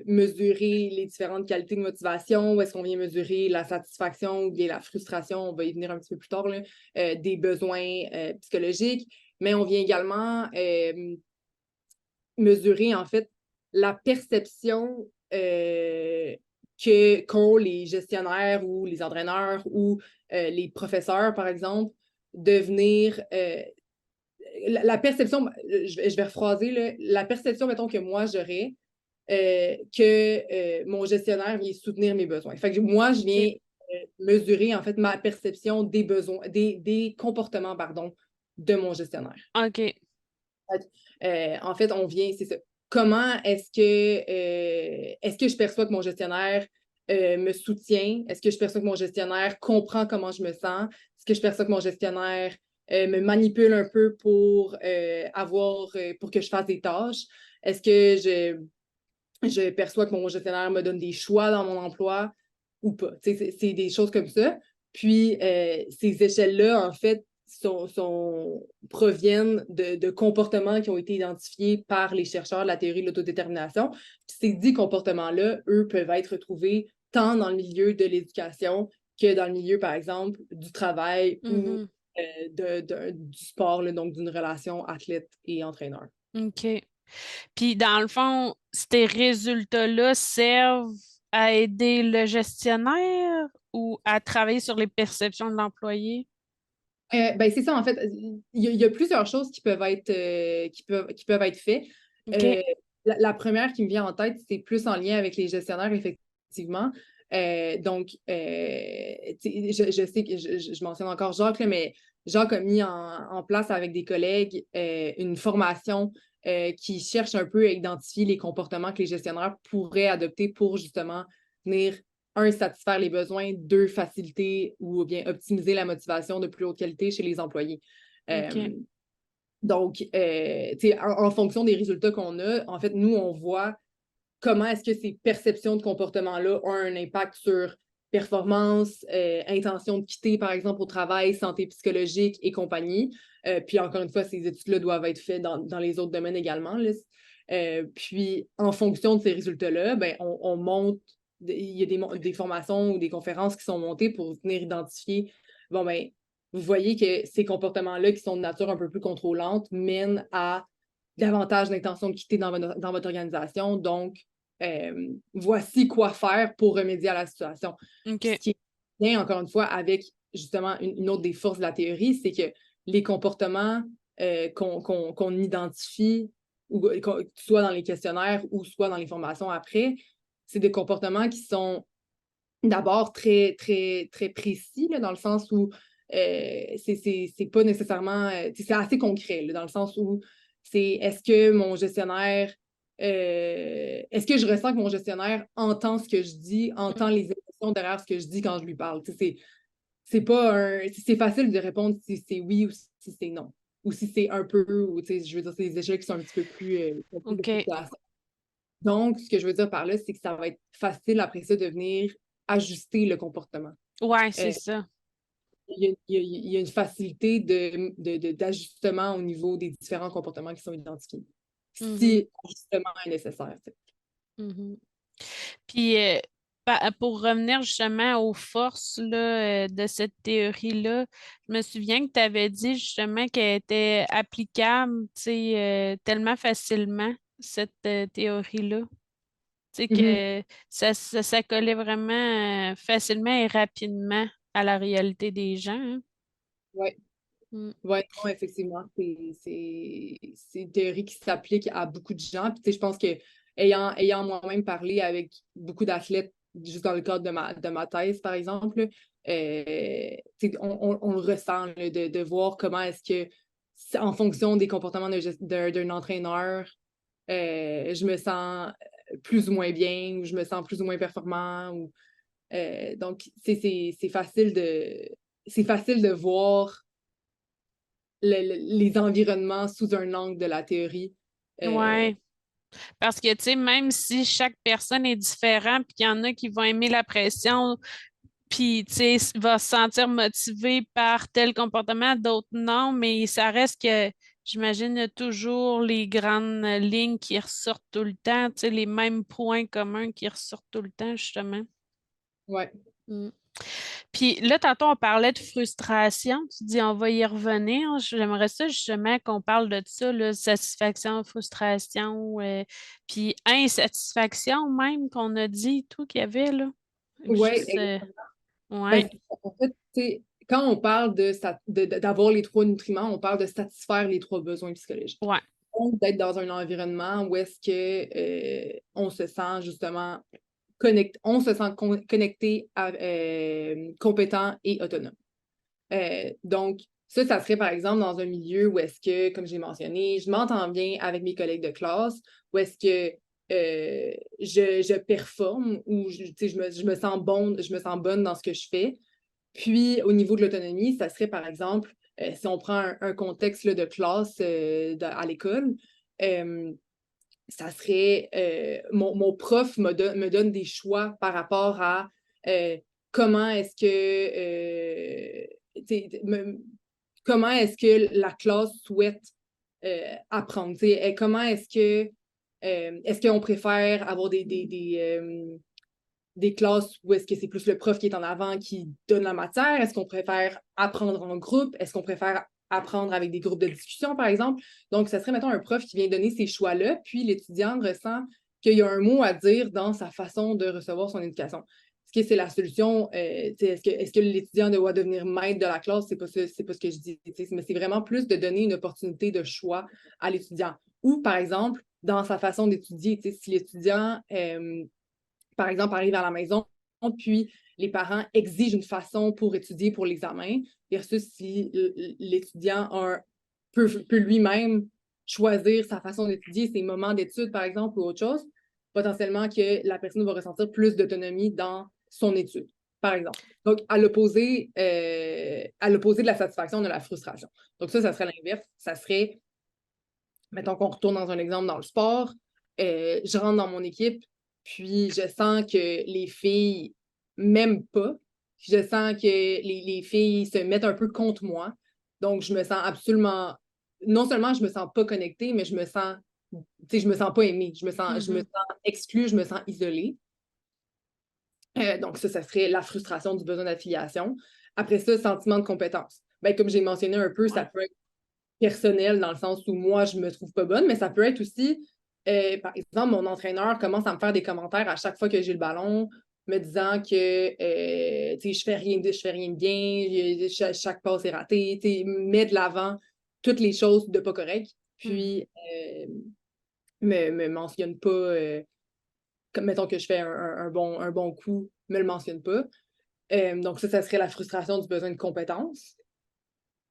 mesurer les différentes qualités de motivation, où est-ce qu'on vient mesurer la satisfaction ou bien la frustration, on va y venir un petit peu plus tard, là, des besoins psychologiques, mais on vient également mesurer en fait la perception qu'ont les gestionnaires ou les entraîneurs ou les professeurs, par exemple, de venir la perception, je vais rephraser, là, la perception, mettons, que moi j'aurais, que mon gestionnaire vient soutenir mes besoins. Fait que moi, je OK. viens mesurer, en fait, ma perception des besoins, des comportements, pardon, de mon gestionnaire. OK. En fait, on vient, c'est ça. Comment est-ce que je perçois que mon gestionnaire me soutient? Est-ce que je perçois que mon gestionnaire comprend comment je me sens? Est-ce que je perçois que mon gestionnaire me manipule un peu pour pour que je fasse des tâches? Est-ce que je perçois que mon gestionnaire me donne des choix dans mon emploi ou pas? C'est des choses comme ça. Puis, ces échelles-là, en fait, proviennent de comportements qui ont été identifiés par les chercheurs de la théorie de l'autodétermination. Puis ces 10 comportements-là, eux, peuvent être retrouvés tant dans le milieu de l'éducation que dans le milieu, par exemple, du travail ou Mhm. du sport, là, donc d'une relation athlète et entraîneur. OK. Puis, dans le fond, ces résultats-là servent à aider le gestionnaire ou à travailler sur les perceptions de l'employé? Ben, c'est ça, en fait. Il y a plusieurs choses qui peuvent être, qui peuvent être faites. OK. Euh, la première qui me vient en tête, c'est plus en lien avec les gestionnaires, effectivement. Donc, je sais que je mentionne encore Jacques, là, mais Jacques a mis en place avec des collègues une formation qui cherche un peu à identifier les comportements que les gestionnaires pourraient adopter pour justement venir satisfaire les besoins, deux, faciliter ou bien optimiser la motivation de plus haute qualité chez les employés. OK. Euh, donc, en fonction des résultats qu'on a, en fait, nous, on voit comment est-ce que ces perceptions de comportement-là ont un impact sur performance, intention de quitter, par exemple, au travail, santé psychologique et compagnie. Puis, encore une fois, ces études-là doivent être faites dans les autres domaines également. Là. Puis, en fonction de ces résultats-là, ben, on monte, il y a des formations ou des conférences qui sont montées pour venir identifier, bon, ben, vous voyez que ces comportements-là qui sont de nature un peu plus contrôlante mènent à davantage d'intention de quitter dans votre organisation. Donc, voici quoi faire pour remédier à la situation. Puis ce OK. qui est bien, encore une fois, avec justement une autre des forces de la théorie, c'est que les comportements qu'on identifie, ou soit dans les questionnaires ou soit dans les formations après, c'est des comportements qui sont d'abord très, très, très précis, là, dans le sens où c'est pas nécessairement. C'est assez concret, là, dans le sens où c'est est-ce que mon gestionnaire. Est-ce que je ressens que mon gestionnaire entend ce que je dis, entend les émotions derrière ce que je dis quand je lui parle? C'est pas un. C'est facile de répondre si c'est oui ou si c'est non. Ou si c'est un peu, ou je veux dire, c'est des échelles qui sont un petit peu plus, de OK. fluctuation. Donc, ce que je veux dire par là, c'est que ça va être facile après ça de venir ajuster le comportement. Ouais, Euh, c'est ça. il y a une facilité d'ajustement au niveau des différents comportements qui sont identifiés. Mhm. Si ajustement est nécessaire. Mhm. Puis, pour revenir justement aux forces là, de cette théorie-là, je me souviens que tu avais dit justement qu'elle était applicable, tu sais, tellement facilement, cette théorie-là. Tu sais, Mhm. que ça collait vraiment facilement et rapidement à la réalité des gens, hein. Ouais. Mm. Ouais, non, effectivement, c'est une théorie qui s'applique à beaucoup de gens. Puis, tu sais, je pense que ayant moi-même parlé avec beaucoup d'athlètes, juste dans le cadre de ma thèse, par exemple, tu sais, on le ressent, là, de voir comment est-ce que, en fonction des comportements d'un entraîneur, je me sens plus ou moins bien, ou je me sens plus ou moins performant. Donc, c'est facile de voir les environnements sous un angle de la théorie. Euh, Ouais. Parce que, tu sais, même si chaque personne est différente, puis qu'il y en a qui vont aimer la pression, puis, tu sais, va se sentir motivé par tel comportement, d'autres non, mais ça reste que, j'imagine, il y a toujours les grandes lignes qui ressortent tout le temps, tu sais, les mêmes points communs qui ressortent tout le temps, justement. ouais. Mm. Puis là, tantôt, on parlait de frustration. Tu dis, on va y revenir. J'aimerais ça justement qu'on parle de ça, là, satisfaction, frustration, puis insatisfaction même qu'on a dit, tout qu'il y avait, là. Ouais, Juste, ben, ouais, en fait, tu sais, quand on parle d'avoir les trois nutriments, on parle de satisfaire les trois besoins psychologiques. ouais, Donc, d'être dans un environnement où est-ce que on se sent justement connecté, compétent et autonome. Donc, ça serait par exemple dans un milieu où est-ce que, comme j'ai mentionné, je m'entends bien avec mes collègues de classe, où est-ce que je performe, ou je me sens bonne dans ce que je fais. Puis, au niveau de l'autonomie, ça serait par exemple si on prend un contexte là, de classe à l'école, ça serait mon prof me donne des choix par rapport à comment est-ce que comment est-ce que la classe souhaite apprendre. Comment est-ce qu'on préfère avoir des classes où est-ce que c'est plus le prof qui est en avant qui donne la matière? Est-ce qu'on préfère apprendre en groupe? Est-ce qu'on préfère apprendre avec des groupes de discussion, par exemple? Donc, ça serait, mettons, un prof qui vient donner ces choix-là, puis l'étudiant ressent qu'il y a un mot à dire dans sa façon de recevoir son éducation. Est-ce que c'est la solution? Est-ce que l'étudiant doit devenir maître de la classe? C'est pas ce que je dis. Mais c'est vraiment plus de donner une opportunité de choix à l'étudiant. Ou, par exemple, dans sa façon d'étudier, si l'étudiant par exemple, arrive à la maison, puis les parents exigent une façon pour étudier pour l'examen, versus si l'étudiant peut lui-même choisir sa façon d'étudier, ses moments d'études, par exemple, ou autre chose, potentiellement que la personne va ressentir plus d'autonomie dans son étude, par exemple. Donc, à l'opposé de la satisfaction, de la frustration. Donc, ça serait l'inverse. Ça serait, mettons qu'on retourne dans un exemple dans le sport, je rentre dans mon équipe, puis je sens que les filles m'aiment pas. Je sens que les filles se mettent un peu contre moi. Donc, je me sens absolument... Non seulement je me sens pas connectée, mais je me sens pas aimée. Je me sens exclue, je me sens isolée. Donc, ça serait la frustration du besoin d'affiliation. Après ça, sentiment de compétence. Ben, comme j'ai mentionné un peu, ça peut être personnel dans le sens où moi, je me trouve pas bonne, mais ça peut être aussi, par exemple, mon entraîneur commence à me faire des commentaires à chaque fois que j'ai le ballon, me disant que je fais rien de bien, chaque passe est raté, met de l'avant toutes les choses de pas correct, puis me mentionne pas, comme mettons que je fais un bon coup, me le mentionne pas. Donc ça serait la frustration du besoin de compétence.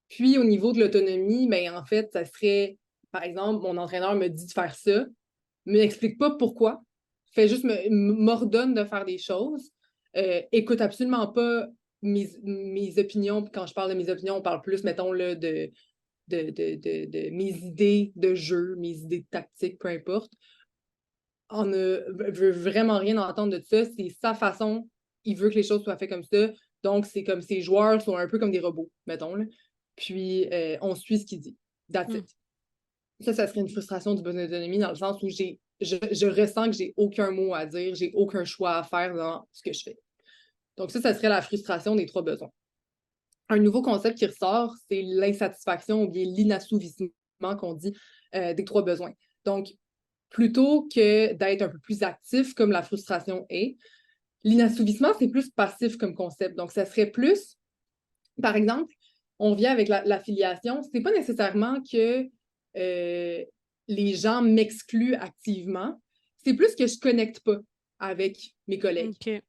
Puis, au niveau de l'autonomie, ben, en fait, ça serait, par exemple, mon entraîneur me dit de faire ça, mais m'explique pas pourquoi. Fait juste m'ordonne de faire des choses. Écoute absolument pas mes opinions. Puis quand je parle de mes opinions, on parle plus, mettons, là, de mes idées de jeu, mes idées de tactique, peu importe. On ne veut vraiment rien entendre de ça. C'est sa façon. Il veut que les choses soient faites comme ça. Donc, c'est comme ces joueurs sont un peu comme des robots, mettons, là. Puis, on suit ce qu'il dit. That's it. Ça serait une frustration du besoin d'autonomie dans le sens où je ressens que j'ai aucun mot à dire, j'ai aucun choix à faire dans ce que je fais. Donc, ça serait la frustration des 3 besoins. Un nouveau concept qui ressort, c'est l'insatisfaction ou bien l'inassouvissement qu'on dit des 3 besoins. Donc, plutôt que d'être un peu plus actif comme la frustration est, l'inassouvissement, c'est plus passif comme concept. Donc, ça serait plus, par exemple, on vient avec l'affiliation, c'est pas nécessairement que les gens m'excluent activement, c'est plus que je connecte pas avec mes collègues. OK.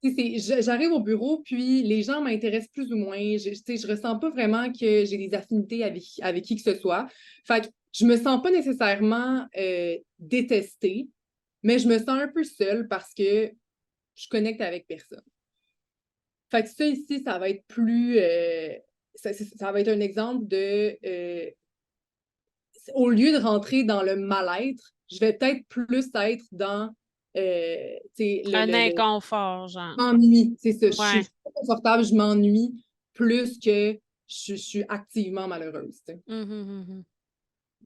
J'arrive au bureau, puis les gens m'intéressent plus ou moins. Je ressens pas vraiment que j'ai des affinités avec qui que ce soit. Fait que je me sens pas nécessairement détestée, mais je me sens un peu seule parce que je connecte avec personne. Fait que ça ici, ça va être plus... ça va être un exemple de... au lieu de rentrer dans le mal-être, je vais peut-être plus être dans Un inconfort, genre. m'ennuie. C'est ça. Je Ouais. suis pas confortable, je m'ennuie plus que je suis activement malheureuse.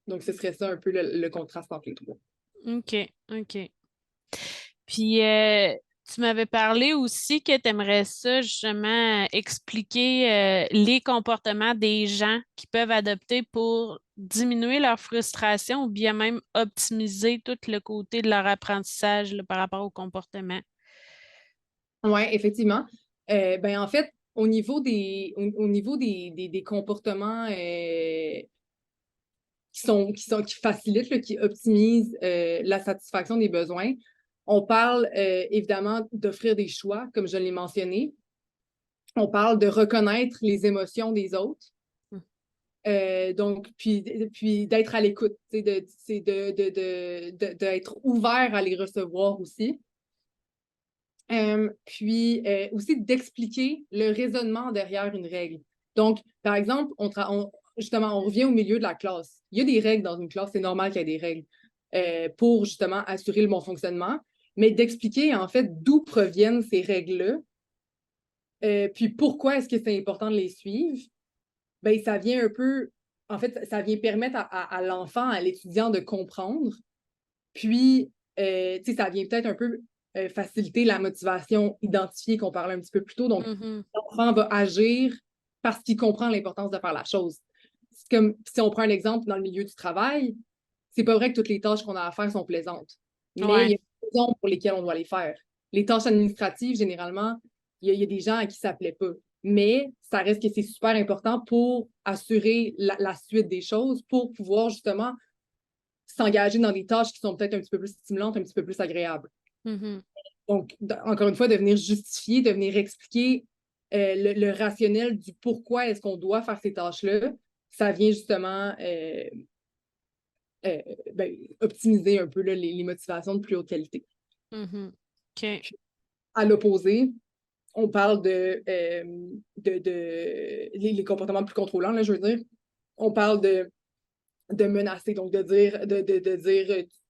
Donc, ce serait ça un peu le contraste entre les trois. OK, OK. Puis, tu m'avais parlé aussi que tu aimerais ça, justement, expliquer les comportements des gens qui peuvent adopter pour diminuer leur frustration ou bien même optimiser tout le côté de leur apprentissage là, par rapport au comportement. Oui, effectivement. Ben, en fait, au niveau des comportements qui facilitent, là, qui optimisent la satisfaction des besoins. On parle évidemment d'offrir des choix, comme je l'ai mentionné. On parle de reconnaître les émotions des autres. Donc, puis d'être à l'écoute, d'être ouvert à les recevoir aussi. Puis aussi d'expliquer le raisonnement derrière une règle. Donc, par exemple, justement, on revient au milieu de la classe. Il y a des règles dans une classe, c'est normal qu'il y ait des règles pour justement assurer le bon fonctionnement, mais d'expliquer en fait d'où proviennent ces règles-là, puis pourquoi est-ce que c'est important de les suivre, ben ça vient un peu, en fait, ça vient permettre à l'enfant, à l'étudiant de comprendre, puis, tu sais, ça vient peut-être un peu faciliter la motivation identifiée qu'on parlait un petit peu plus tôt. Donc, Mhm. l'enfant va agir parce qu'il comprend l'importance de faire la chose. C'est comme si on prend un exemple dans le milieu du travail, c'est pas vrai que toutes les tâches qu'on a à faire sont plaisantes, mais il y Ouais. a des raisons pour lesquelles on doit les faire. Les tâches administratives, généralement, il y a des gens à qui ça plaît pas. Mais ça reste que c'est super important pour assurer la suite des choses, pour pouvoir justement s'engager dans des tâches qui sont peut-être un petit peu plus stimulantes, un petit peu plus agréables. Mhm. Donc, encore une fois, de venir justifier, de venir expliquer le rationnel du pourquoi est-ce qu'on doit faire ces tâches-là, ça vient justement ben, optimiser un peu là, les motivations de plus haute qualité. Mhm. OK. À l'opposé, on parle les comportements plus contrôlants, là, je veux dire. On parle de menacer, donc de dire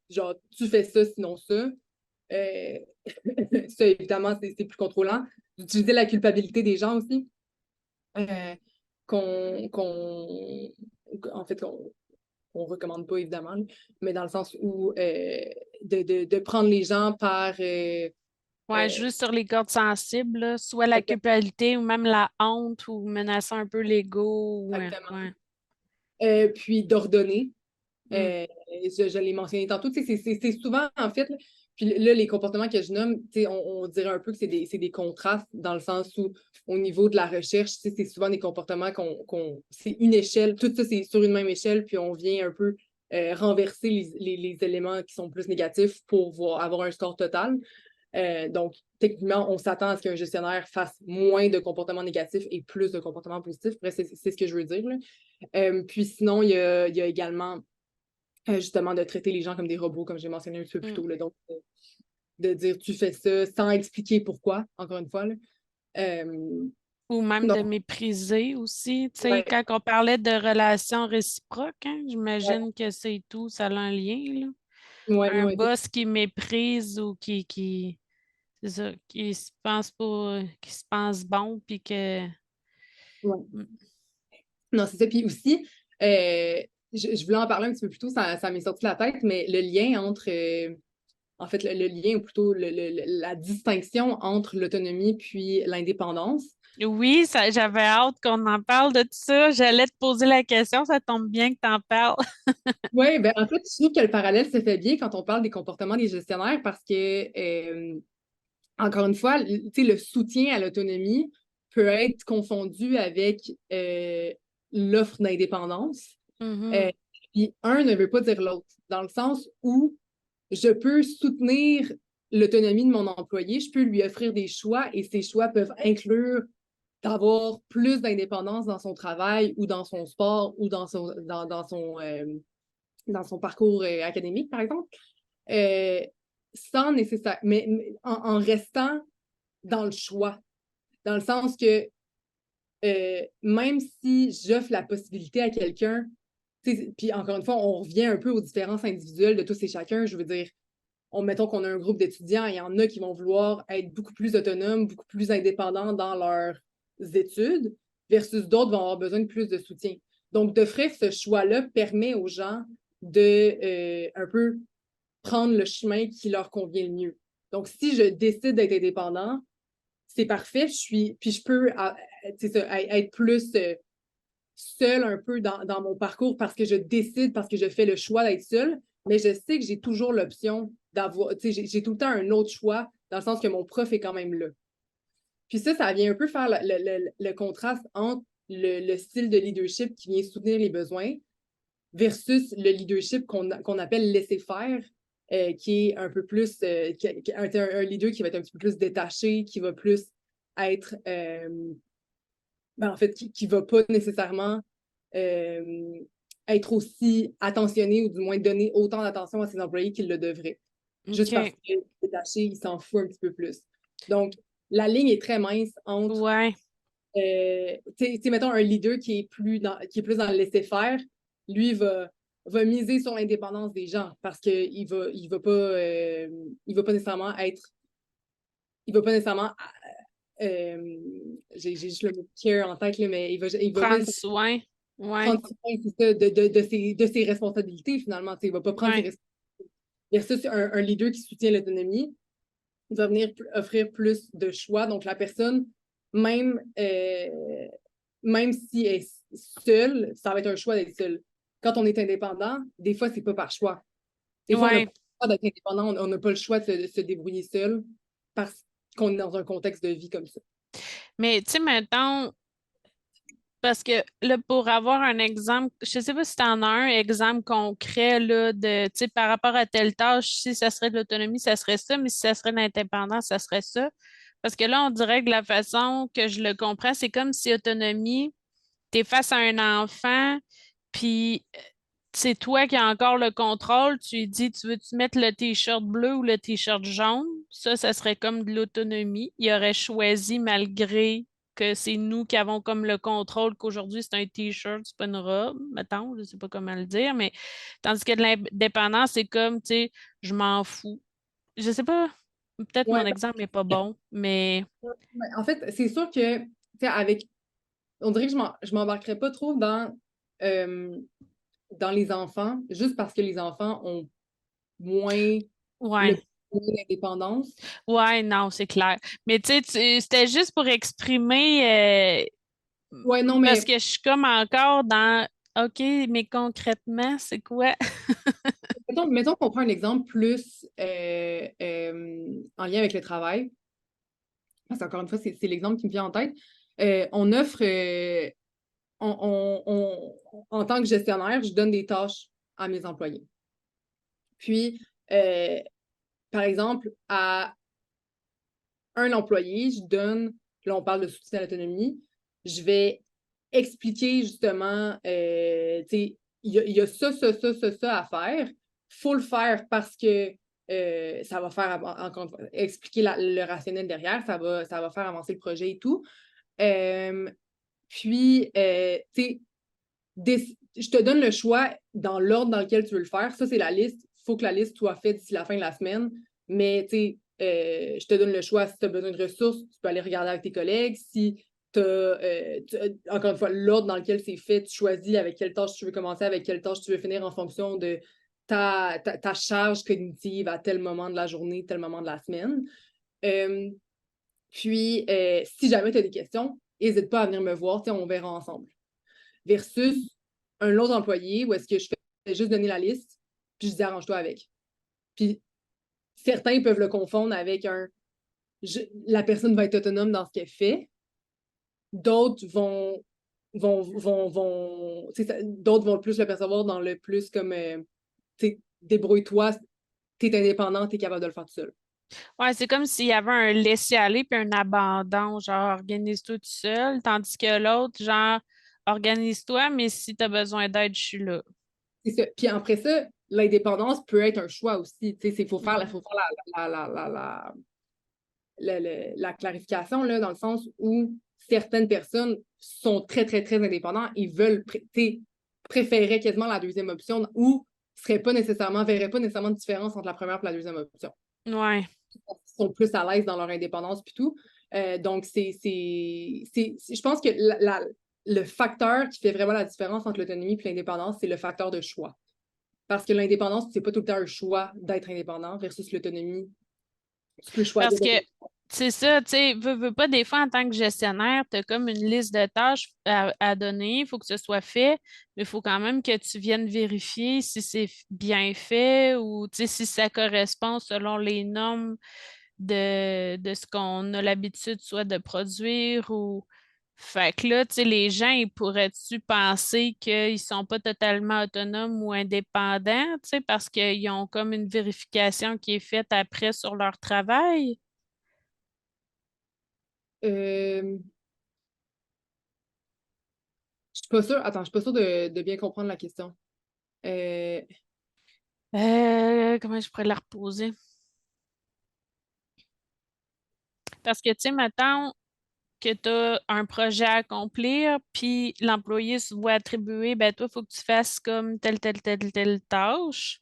genre, tu fais ça, sinon ça. Euh, ça, évidemment, c'est plus contrôlant. D'utiliser la culpabilité des gens aussi. Euh, qu'on, en fait, qu'on recommande pas, évidemment, mais dans le sens où de prendre les gens par Ouais, euh, jouer sur les cordes sensibles, là, soit la culpabilité ou même la honte ou menacer un peu l'ego. Ouais, exactement. ouais. Puis d'ordonner. Mm. Je l'ai mentionné tantôt. C'est souvent, en fait, puis là, les comportements que je nomme, on dirait un peu que c'est des contrastes dans le sens où, au niveau de la recherche, c'est souvent des comportements c'est une échelle, tout ça, c'est sur une même échelle, puis on vient un peu renverser les éléments qui sont plus négatifs pour avoir un score total. Donc, techniquement, on s'attend à ce qu'un gestionnaire fasse moins de comportements négatifs et plus de comportements positifs. Bref, c'est ce que je veux dire, là. Puis sinon, il y a également justement de traiter les gens comme des robots, comme j'ai mentionné un petit peu plus Mm. tôt. Là. Donc, de dire tu fais ça sans expliquer pourquoi, encore une fois. Là. Ou même Donc, de mépriser aussi. Tu sais, ouais, quand on parlait de relations réciproques, hein, ouais, j'imagine que c'est tout, ça a un lien, là. ouais, Un ouais, boss qui méprise ou c'est ça, qui se pense bon, puis que... ouais. Mm. Non, c'est ça. Puis aussi, je voulais en parler un petit peu plus tôt, ça m'est sorti de la tête, mais le lien entre, en fait, le lien, ou plutôt la distinction entre l'autonomie puis l'indépendance. Oui, j'avais hâte qu'on en parle de tout ça. J'allais te poser la question, ça tombe bien que tu en parles. Oui, ben en fait, je trouve que le parallèle se fait bien quand on parle des comportements des gestionnaires parce que encore une fois, tu sais, le soutien à l'autonomie peut être confondu avec l'offre d'indépendance. Euh, Mhm. Puis un ne veut pas dire l'autre, dans le sens où je peux soutenir l'autonomie de mon employé, je peux lui offrir des choix et ces choix peuvent inclure d'avoir plus d'indépendance dans son travail ou dans son sport ou dans son parcours académique, par exemple, euh, sans nécessaire, mais en restant dans le choix, dans le sens que même si j'offre la possibilité à quelqu'un, puis encore une fois, on revient un peu aux différences individuelles de tous et chacun, je veux dire, mettons qu'on a un groupe d'étudiants, il y en a qui vont vouloir être beaucoup plus autonomes, beaucoup plus indépendants dans leurs études, versus d'autres vont avoir besoin de plus de soutien. Donc, d'offrir ce choix-là permet aux gens de un peu prendre le chemin qui leur convient le mieux. Donc, si je décide d'être indépendant, c'est parfait, puis je peux être plus seule un peu dans mon parcours parce que je décide, parce que je fais le choix d'être seule, mais je sais que j'ai toujours l'option d'avoir, j'ai tout le temps un autre choix, dans le sens que mon prof est quand même là. Puis ça vient un peu faire le contraste entre le style de leadership qui vient soutenir les besoins versus le leadership qu'on appelle laisser faire, qui est un peu plus, un leader qui va être un petit peu plus détaché, qui va plus être, ben, en fait, qui va pas nécessairement euh, être aussi attentionné ou du moins donner autant d'attention à ses employés qu'il le devrait. Juste parce OK. qu'il est détaché, il s'en fout un petit peu plus. Donc, la ligne est très mince entre Ouais. Mettons un leader qui est plus dans le laisser-faire, lui va miser sur l'indépendance des gens parce il va pas nécessairement être, il va pas nécessairement, euh, j'ai juste le mot care en tête, là, mais il va pas Prendre nécessairement soin. Ouais, prendre soin, c'est ça, de ses responsabilités finalement. Il va pas prendre ses ouais. responsabilités. Versus un leader qui soutient l'autonomie, il va venir offrir plus de choix. Donc la personne, même, même si elle est seule, ça va être un choix d'être seule. Quand on est indépendant, des fois, c'est pas par choix. Des fois, on n'a pas Ouais. le choix d'être indépendant, on n'a pas le choix de se débrouiller seul parce qu'on est dans un contexte de vie comme ça. Mais tu sais, mettons, parce que là, pour avoir un exemple, je sais pas si tu en as un exemple concret là, de, tu sais, par rapport à telle tâche, si ça serait de l'autonomie, ça serait ça, mais si ça serait de l'indépendance, ça serait ça. Parce que là, on dirait que la façon que je le comprends, c'est comme si autonomie, tu es face à un enfant, puis c'est toi qui as encore le contrôle. Tu lui dis, tu veux-tu mettre le t-shirt bleu ou le t-shirt jaune? Ça serait comme de l'autonomie. Il aurait choisi malgré que c'est nous qui avons comme le contrôle qu'aujourd'hui c'est un t-shirt, c'est pas une robe, mettons, je sais pas comment le dire, mais tandis que de l'indépendance, c'est comme, tu sais, je m'en fous. Je sais pas, peut-être mon Ouais, exemple n'est pas bon, mais en fait, c'est sûr que, tu sais, on dirait que je m'embarquerais pas trop euh, dans les enfants, juste parce que les enfants ont moins le ouais. besoin d'indépendance. Ouais, non, c'est clair. Mais tu sais, c'était juste pour exprimer, Ouais, non, parce mais que je suis comme encore dans OK, mais concrètement, c'est quoi? mettons qu'on prend un exemple plus en lien avec le travail. Parce qu'encore une fois, c'est l'exemple qui me vient en tête. On offre, en tant que gestionnaire, je donne des tâches à mes employés. Puis, euh, par exemple, à un employé, là on parle de soutien à l'autonomie, je vais expliquer justement, tu sais, il y a ça à faire. Il faut le faire parce que ça va faire, encore une fois, expliquer le rationnel derrière, ça va faire avancer le projet et tout. Euh, tu sais, je te donne le choix dans l'ordre dans lequel tu veux le faire. Ça, c'est la liste. Il faut que la liste soit faite d'ici la fin de la semaine. Mais tu sais, je te donne le choix. Si tu as besoin de ressources, tu peux aller regarder avec tes collègues. Si encore une fois, l'ordre dans lequel c'est fait, tu choisis avec quelle tâche tu veux commencer, avec quelle tâche tu veux finir en fonction de ta charge cognitive à tel moment de la journée, tel moment de la semaine. Euh, si jamais tu as des questions, n'hésite pas à venir me voir, on verra ensemble versus un autre employé où est-ce que je fais juste donner la liste, puis je dis arrange-toi avec. Puis certains peuvent le confondre avec la personne va être autonome dans ce qu'elle fait. D'autres d'autres vont plus le percevoir dans le plus comme débrouille-toi, t'es indépendant, t'es capable de le faire tout seul. Ouais, c'est comme s'il y avait un laisser-aller puis un abandon, genre organise-toi tout seul, tandis que l'autre, genre organise-toi, mais si tu as besoin d'aide, je suis là. C'est ça. Puis après ça, l'indépendance peut être un choix aussi. Il Mhm. faut faire la clarification, là, dans le sens où certaines personnes sont très, très, très indépendantes et préféraient quasiment la deuxième option ou verraient pas nécessairement de différence entre la première et la deuxième option. Ouais. Ils sont plus à l'aise dans leur indépendance puis tout. Donc, je pense que le facteur qui fait vraiment la différence entre l'autonomie et l'indépendance, c'est le facteur de choix. Parce que l'indépendance, c'est pas tout le temps un choix d'être indépendant versus l'autonomie. Tu peux choisir Parce que d'être. c'est ça, tu sais, veux pas, des fois, en tant que gestionnaire, tu as comme une liste de tâches à donner, il faut que ce soit fait, mais il faut quand même que tu viennes vérifier si c'est bien fait ou tu sais, si ça correspond selon les normes de ce qu'on a l'habitude soit de produire ou. Fait que là, tu sais, les gens, ils pourraient-tu penser qu'ils sont pas totalement autonomes ou indépendants, tu sais, parce qu'ils ont comme une vérification qui est faite après sur leur travail? Euh, Je suis pas sûre. Attends, je suis pas sûre de bien comprendre la question. Euh, Comment je pourrais la reposer? Parce que, tu sais, mettons, que tu as un projet à accomplir, puis l'employé se voit attribuer, ben toi, il faut que tu fasses comme telle tâche.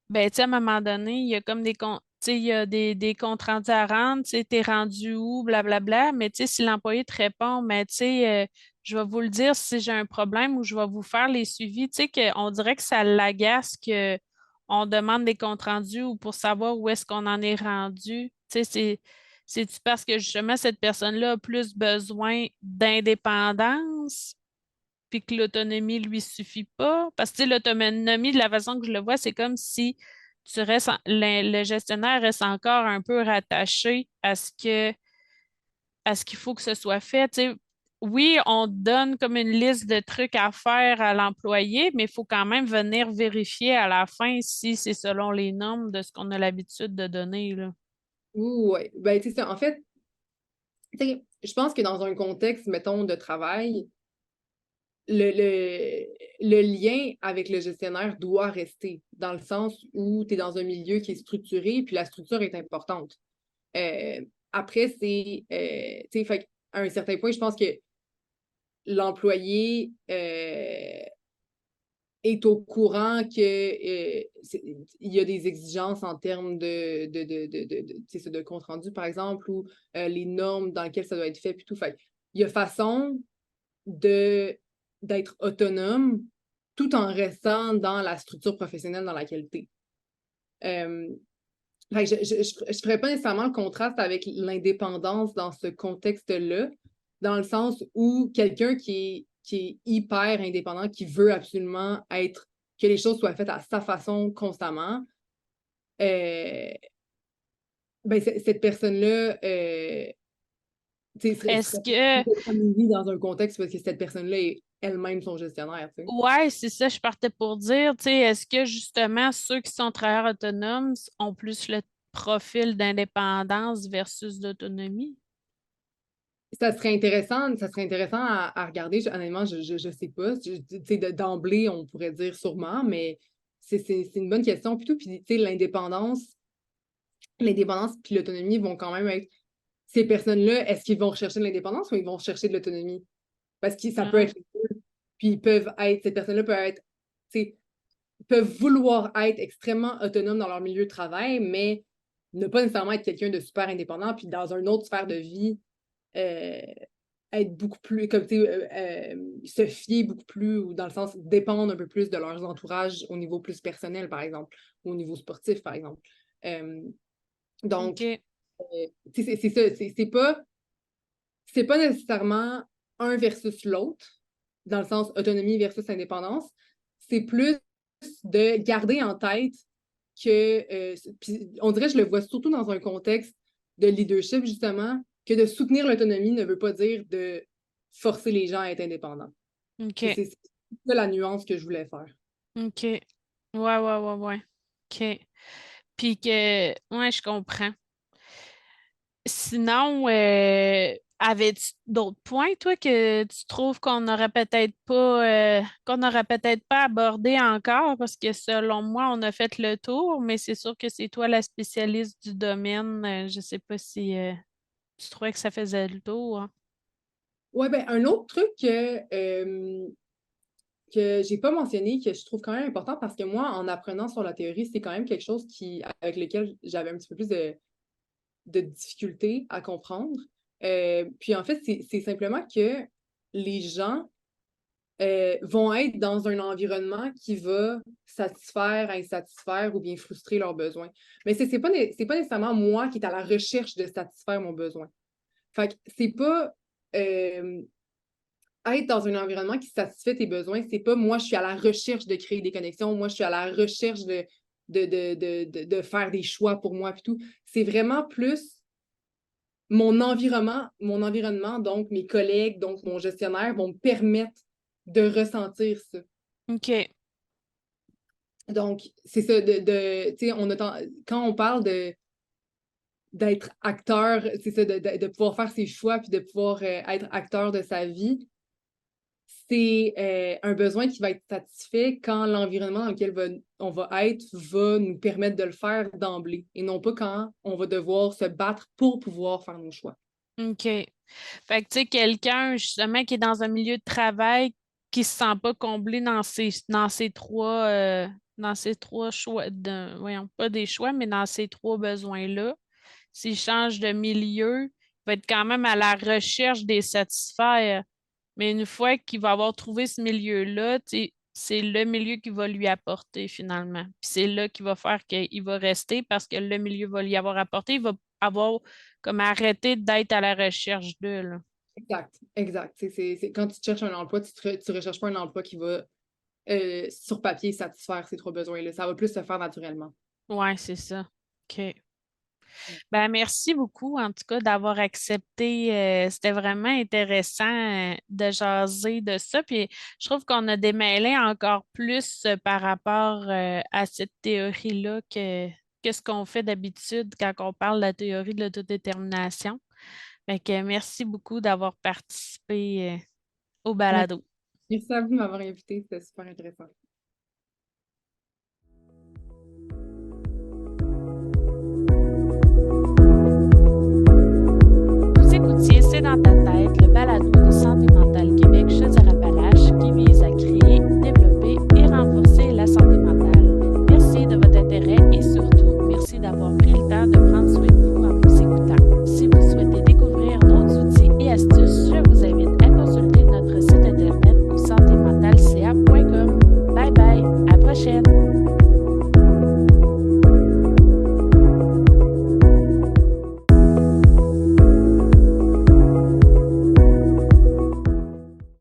Ben, tu sais, à un moment donné, il y a comme tu sais, il y a des comptes rendus à rendre, tu sais, t'es rendu où, blablabla, mais tu sais, si l'employé te répond, mais tu sais, je vais vous le dire si j'ai un problème ou je vais vous faire les suivis, tu sais, on dirait que ça l'agace que on demande des comptes rendus ou pour savoir où est-ce qu'on en est rendu. Tu sais, c'est-tu parce que justement, cette personne-là a plus besoin d'indépendance puis que l'autonomie lui suffit pas. Parce que tu sais, l'autonomie, de la façon que je le vois, c'est comme si le gestionnaire reste encore un peu rattaché à ce qu'il faut que ce soit fait. Tu sais, oui, on donne comme une liste de trucs à faire à l'employé, mais il faut quand même venir vérifier à la fin si c'est selon les normes de ce qu'on a l'habitude de donner, là. Oui, ben, tu sais, en fait, tu sais, je pense que dans un contexte, mettons, de travail, le lien avec le gestionnaire doit rester, dans le sens où tu es dans un milieu qui est structuré, puis la structure est importante. Euh, Après, tu sais, fait à un certain point, je pense que l'employé est au courant que il y a des exigences en termes tu sais, de compte rendu, par exemple, ou les normes dans lesquelles ça doit être fait, puis tout. Fait il y a façon de d'être autonome tout en restant dans la structure professionnelle dans laquelle tu es. Je ferais pas nécessairement le contraste avec l'indépendance dans ce contexte-là, dans le sens où quelqu'un qui est hyper indépendant, qui veut absolument être, que les choses soient faites à sa façon constamment, euh, ben, cette personne-là, tu sais, Est-ce serait que épanouie dans un contexte parce que cette personne-là est elle-même son gestionnaire, tu sais. Ouais, c'est ça, je partais pour dire, tu sais, est-ce que justement ceux qui sont travailleurs autonomes ont plus le profil d'indépendance versus d'autonomie? Ça serait intéressant à regarder. Honnêtement, je sais pas. Tu sais, d'emblée, on pourrait dire sûrement, mais c'est une bonne question. Plutôt, puis, tu sais, l'indépendance puis l'autonomie vont quand même être. Ces personnes-là, est-ce qu'ils vont rechercher de l'indépendance ou ils vont chercher de l'autonomie? Parce que ça peut Ah, être les deux. Puis ces personnes-là peuvent être, tu sais, peuvent vouloir être extrêmement autonomes dans leur milieu de travail, mais ne pas nécessairement être quelqu'un de super indépendant, puis dans une autre sphère de vie, euh, être beaucoup plus, comme tu sais, se fier beaucoup plus, ou dans le sens dépendre un peu plus de leurs entourages au niveau plus personnel, par exemple, ou au niveau sportif, par exemple. Euh, donc, OK. c'est ça, c'est pas nécessairement un versus l'autre, dans le sens autonomie versus indépendance, c'est plus de garder en tête que, puis on dirait, je le vois surtout dans un contexte de leadership, justement, que de soutenir l'autonomie ne veut pas dire de forcer les gens à être indépendants. OK. C'est ça la nuance que je voulais faire. OK. Ouais. OK. Puis que, ouais, je comprends. Sinon, avais-tu d'autres points, toi, que tu trouves qu'on n'aurait peut-être pas abordé encore? Parce que selon moi, on a fait le tour, mais c'est sûr que c'est toi la spécialiste du domaine. Je sais pas si tu trouvais que ça faisait le tour, hein. Ouais, ben, un autre truc que j'ai pas mentionné, que je trouve quand même important, parce que moi, en apprenant sur la théorie, c'était quand même quelque chose avec lequel j'avais un petit peu plus de difficulté à comprendre. Puis en fait, c'est simplement que les gens vont être dans un environnement qui va satisfaire, insatisfaire ou bien frustrer leurs besoins. Mais c'est pas nécessairement moi qui est à la recherche de satisfaire mon besoin. Fait que c'est pas euh, être dans un environnement qui satisfait tes besoins, c'est pas moi, je suis à la recherche de créer des connexions, moi, je suis à la recherche de faire des choix pour moi, puis tout. C'est vraiment plus mon environnement, donc mes collègues, donc mon gestionnaire, vont me permettre de ressentir ça. OK. Donc, c'est ça, tu sais, quand on parle d'être acteur, c'est ça, de pouvoir faire ses choix puis de pouvoir être acteur de sa vie, c'est un besoin qui va être satisfait quand l'environnement dans lequel on va être va nous permettre de le faire d'emblée et non pas quand on va devoir se battre pour pouvoir faire nos choix. OK. Fait que, tu sais, quelqu'un, justement, qui est dans un milieu de travail qui se sent pas comblé dans ces trois choix, voyons, pas des choix, mais dans ces trois besoins-là, s'il change de milieu, il va être quand même à la recherche des satisfaire. Mais une fois qu'il va avoir trouvé ce milieu-là, tu sais, c'est le milieu qui va lui apporter finalement. Puis c'est là qu'il va faire qu'il va rester parce que le milieu va lui avoir apporté. Il va avoir comme arrêté d'être à la recherche d'eux, là. Exact, exact. Quand tu cherches un emploi, tu recherches pas un emploi qui va, sur papier, satisfaire ces trois besoins-là. Ça va plus se faire naturellement. Ouais, c'est ça. OK. Ben, merci beaucoup, en tout cas, d'avoir accepté. C'était vraiment intéressant de jaser de ça. Puis je trouve qu'on a démêlé encore plus par rapport à cette théorie-là que ce qu'on fait d'habitude quand on parle de la théorie de l'autodétermination. Fait que merci beaucoup d'avoir participé au Ouais. balado. Merci à vous de m'avoir invité, c'était super intéressant.